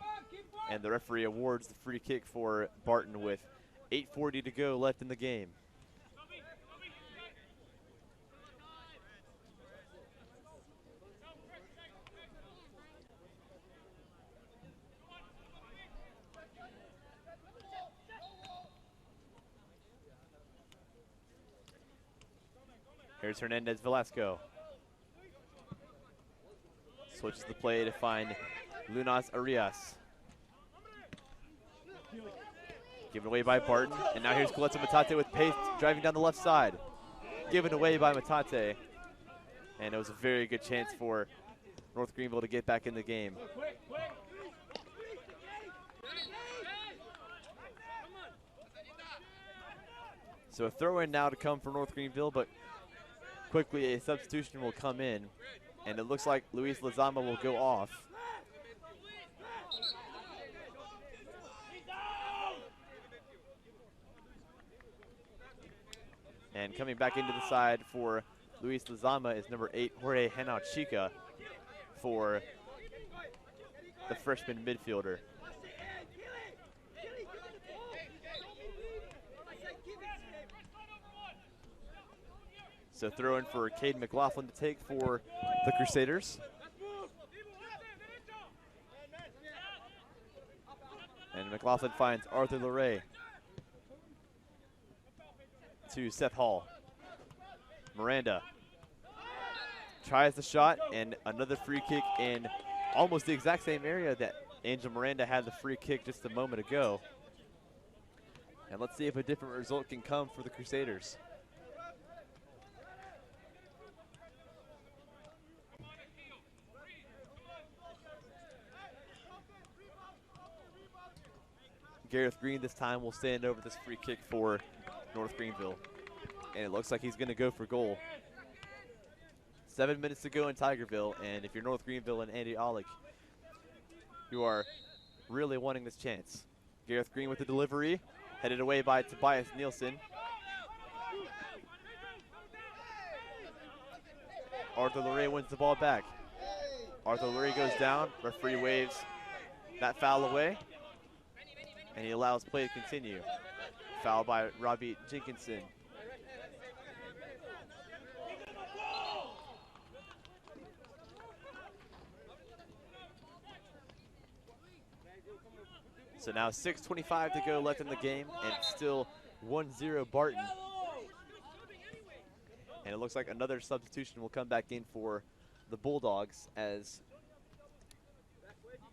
S1: and the referee awards the free kick for Barton with 8:40 to go left in the game. Here's Hernandez Velasco. Switches the play to find Lunas Arias. Given away by Barton, and now here's Coletto Matate with pace driving down the left side. Given away by Matate, and it was a very good chance for North Greenville to get back in the game. So a throw-in now to come for North Greenville, but quickly a substitution will come in, and it looks like Luis Lazama will go off. And coming back into the side for Luis Lazama is number 8, Jorge Henao-Chica, for the freshman midfielder. So throw in for Caden McLaughlin to take for the Crusaders. And McLaughlin finds Arthur Luray to Seth Hall. Miranda tries the shot, and another free kick in almost the exact same area that Angel Miranda had the free kick just a moment ago. And let's see if a different result can come for the Crusaders. Gareth Green this time will stand over this free kick for North Greenville. And it looks like he's going to go for goal. 7 minutes to go in Tigerville, and if you're North Greenville and Andy Olick, you are really wanting this chance. Gareth Green with the delivery, headed away by Tobias Nielsen. Arthur Luray wins the ball back. Arthur Luray goes down, referee waves that foul away, and he allows play to continue. Foul by Robbie Jenkinson. So now 6:25 to go left in the game, and it's still 1-0 Barton. And it looks like another substitution will come back in for the Bulldogs, as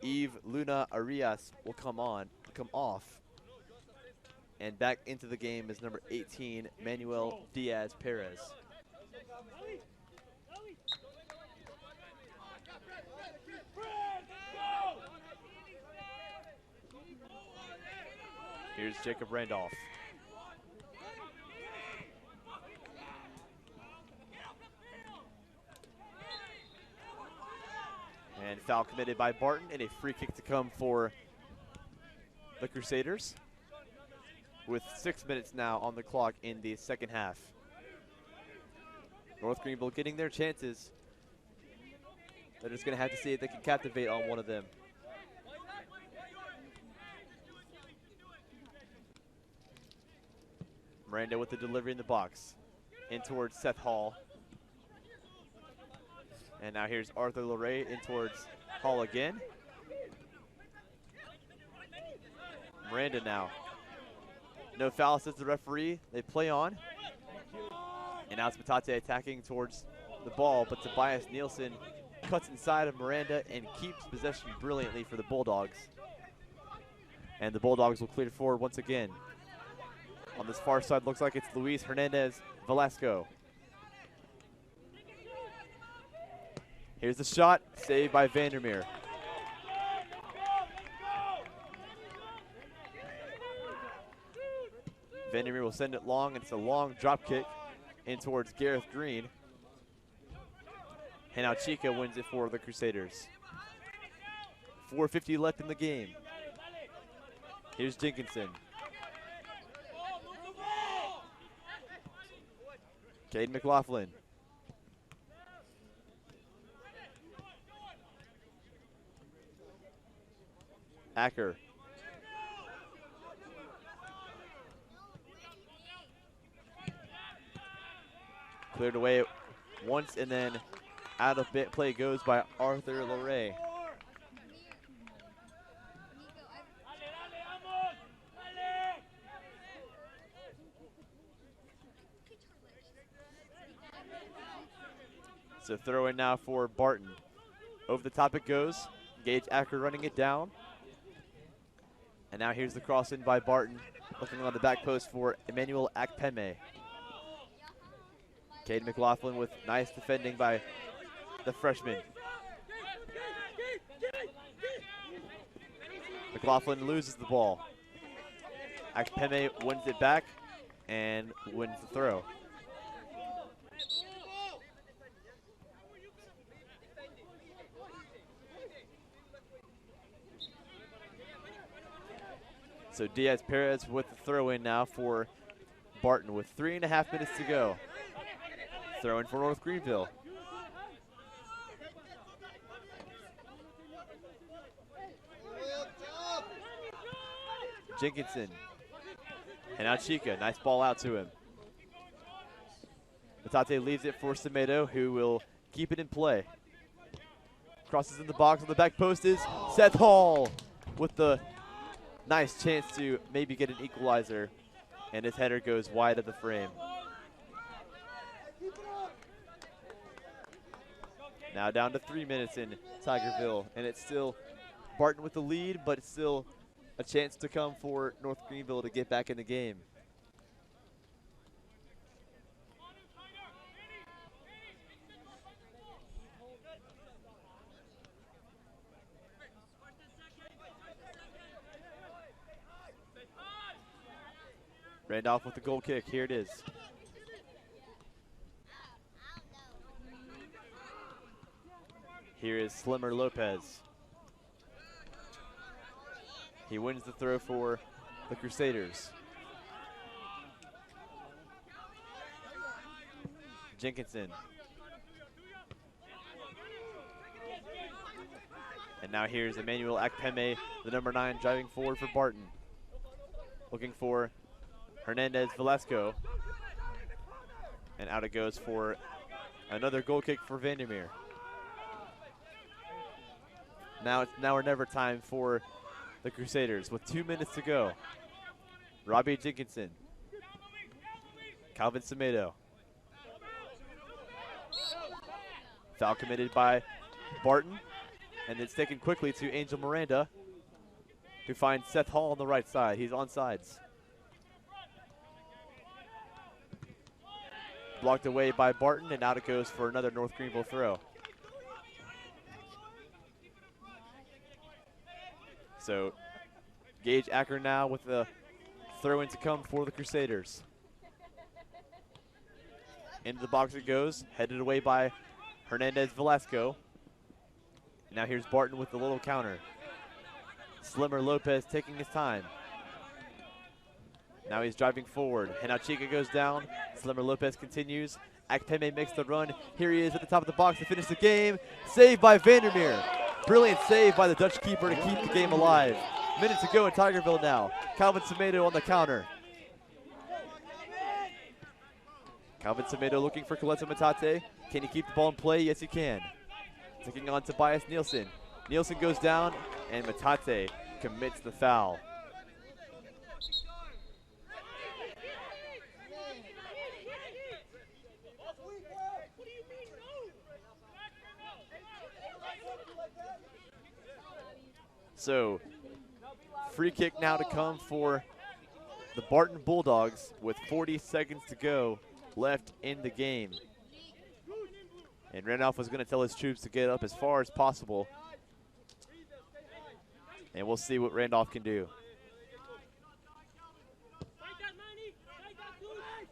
S1: Eve Luna Arias will come off. And back into the game is number 18, Manuel Diaz Perez. Here's Jacob Randolph. And foul committed by Barton, and a free kick to come for the Crusaders, with 6 minutes now on the clock in the second half. North Greenville getting their chances. They're just going to have to see if they can captivate on one of them. Miranda with the delivery in the box. In towards Seth Hall. And now here's Arthur Luray in towards Hall again. Miranda now. No foul, says the referee. They play on. And now it's Metate attacking towards the ball, but Tobias Nielsen cuts inside of Miranda and keeps possession brilliantly for the Bulldogs. And the Bulldogs will clear forward once again. On this far side, looks like it's Luis Hernandez Velasco. Here's the shot, saved by Vandermeer. Vandermeer will send it long. It's a long drop kick in towards Gareth Green. And now Chica wins it for the Crusaders. 4:50 left in the game. Here's Jenkinson. Cade McLaughlin. Acker. Cleared away once and then out of bit play goes by Arthur Loray. So throw in now for Barton. Over the top it goes. Gage Acker running it down. And now here's the cross in by Barton. Looking on the back post for Emmanuel Akpeme. Cade McLaughlin with nice defending by the freshman. McLaughlin loses the ball. Akpeme wins it back and wins the throw. So Diaz Perez with the throw in now for Barton with 3.5 minutes to go. Throw in for North Greenville. Jenkinson. And now Chica. Nice ball out to him. Metate leaves it for Semedo, who will keep it in play. Crosses in the box. On the back post is Seth Hall with the nice chance to maybe get an equalizer. And his header goes wide of the frame. Now down to 3 minutes in Tigerville, and it's still Barton with the lead, but it's still a chance to come for North Greenville to get back in the game. Randolph with the goal kick. Here it is. Here is Slimmer Lopez. He wins the throw for the Crusaders. Jenkinson. And now here's Emmanuel Akpeme, the number 9, driving forward for Barton. Looking for Hernandez Velasco. And out it goes for another goal kick for Vandermeer. Now it's now or never time for the Crusaders with 2 minutes to go. Robbie Jenkinson. Calvin Semedo. Foul committed by Barton. And it's taken quickly to Angel Miranda, who finds Seth Hall on the right side. He's on sides. Blocked away by Barton, and out it goes for another North Greenville throw. So Gage Acker now with the throw in to come for the Crusaders. Into the box it goes, headed away by Hernandez Velasco. Now here's Barton with the little counter. Slimmer Lopez taking his time. Now he's driving forward. And now Chica goes down. Slimmer Lopez continues. Akpeme makes the run. Here he is at the top of the box to finish the game. Saved by Vandermeer. Brilliant save by the Dutch keeper to keep the game alive. Minutes to go in Tigerville now. Calvin Semedo on the counter. Calvin Semedo looking for Coletta Metate. Can he keep the ball in play? Yes, he can. Taking on Tobias Nielsen. Nielsen goes down, and Matate commits the foul. So, free kick now to come for the Barton Bulldogs with 40 seconds to go left in the game. And Randolph was going to tell his troops to get up as far as possible. And we'll see what Randolph can do.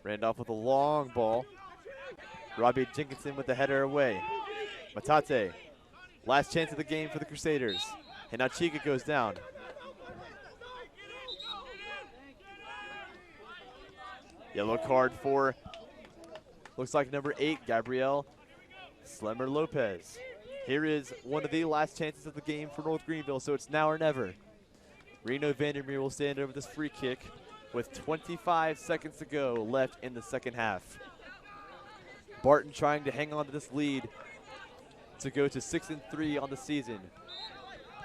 S1: Randolph with a long ball. Robbie Jenkinson with the header away. Matate, last chance of the game for the Crusaders. And now Chica goes down. Yellow card for, looks like number 8, Gabrielle Slemmer Lopez. Here is one of the last chances of the game for North Greenville, so it's now or never. Reno Vandermeer will stand over this free kick with 25 seconds to go left in the second half. Barton trying to hang on to this lead to go to 6-3 on the season.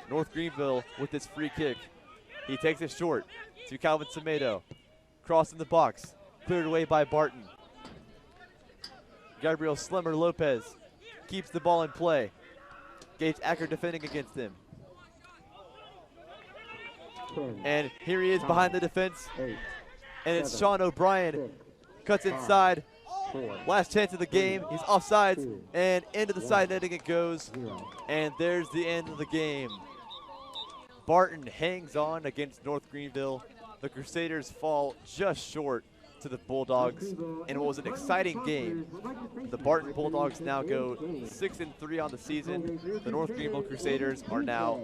S1: North Greenville with this free kick. He takes it short to Calvin Tomato. Cross in the box, cleared away by Barton. Gabriel Slemmer Lopez keeps the ball in play. Gage Acker defending against him. And here he is behind the defense. And it's Sean O'Brien. Cuts inside. Last chance of the game. He's offsides. And into the side netting it goes. And there's the end of the game. Barton hangs on against North Greenville. The Crusaders fall just short to the Bulldogs in what was an exciting game. The Barton Bulldogs now go 6-3 on the season. The North Greenville Crusaders are now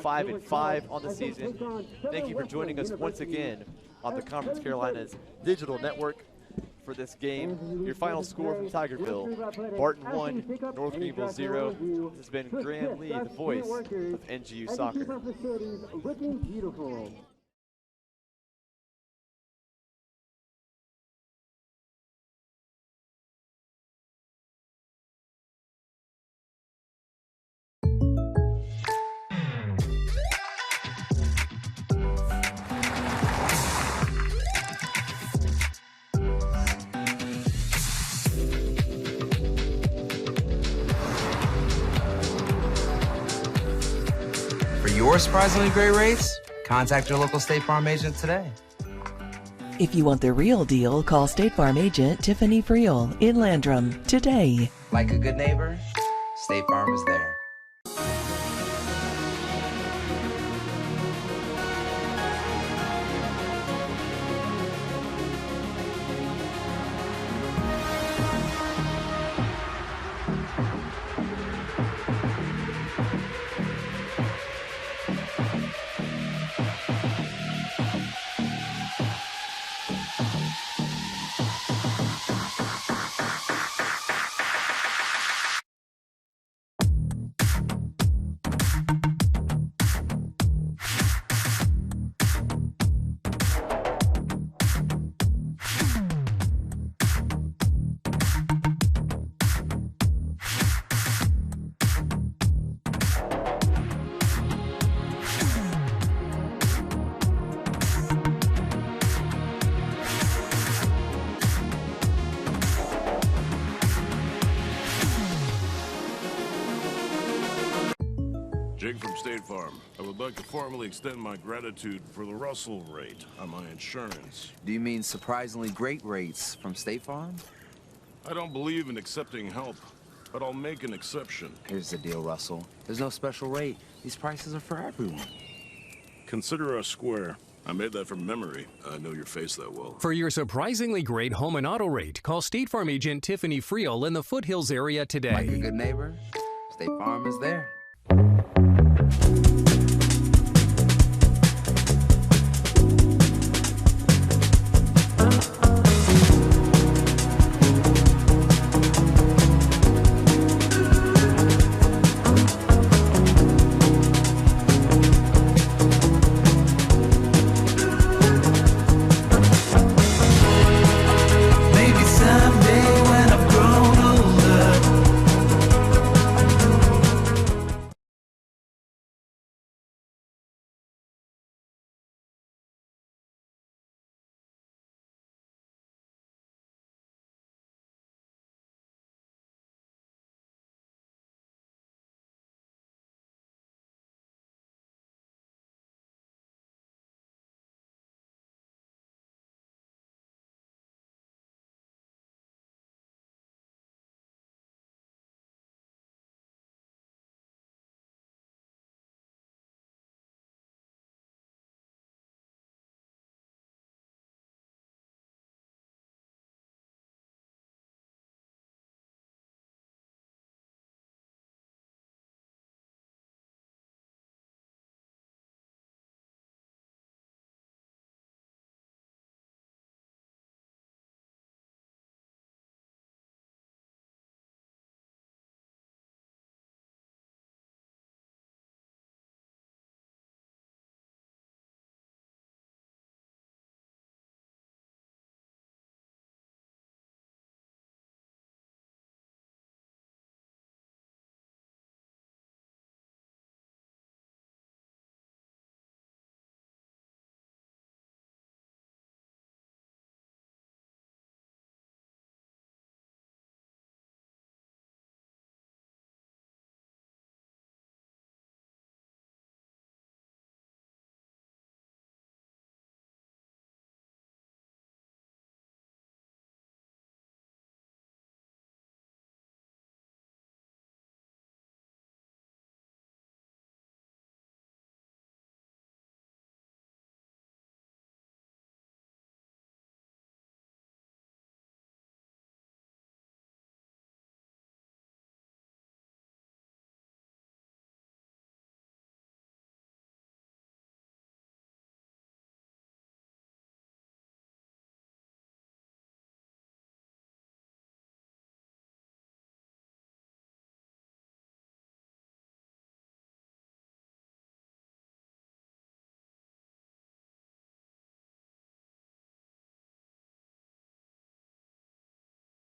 S1: 5-5 on the season. Thank you for joining us once again on the Conference Carolinas Digital Network for this game. Your final score from Tigerville: Barton 1, North Greenville 0. This has been Graham Lee, the voice of NGU Soccer.
S6: For your surprisingly great rates, contact your local State Farm agent today.
S7: If you want the real deal, call State Farm agent Tiffany Friel in Landrum today.
S6: Like a good neighbor, State Farm is there.
S8: Jake from State Farm. I would like to formally extend my gratitude for the Russell rate on my insurance.
S6: Do you mean surprisingly great rates from State Farm?
S8: I don't believe in accepting help, but I'll make an exception.
S6: Here's the deal, Russell. There's no special rate. These prices are for everyone.
S8: Consider us square. I made that from memory. I know your face that well.
S9: For your surprisingly great home and auto rate, call State Farm agent Tiffany Friel in the Foothills area today.
S6: Like a good neighbor, State Farm is there.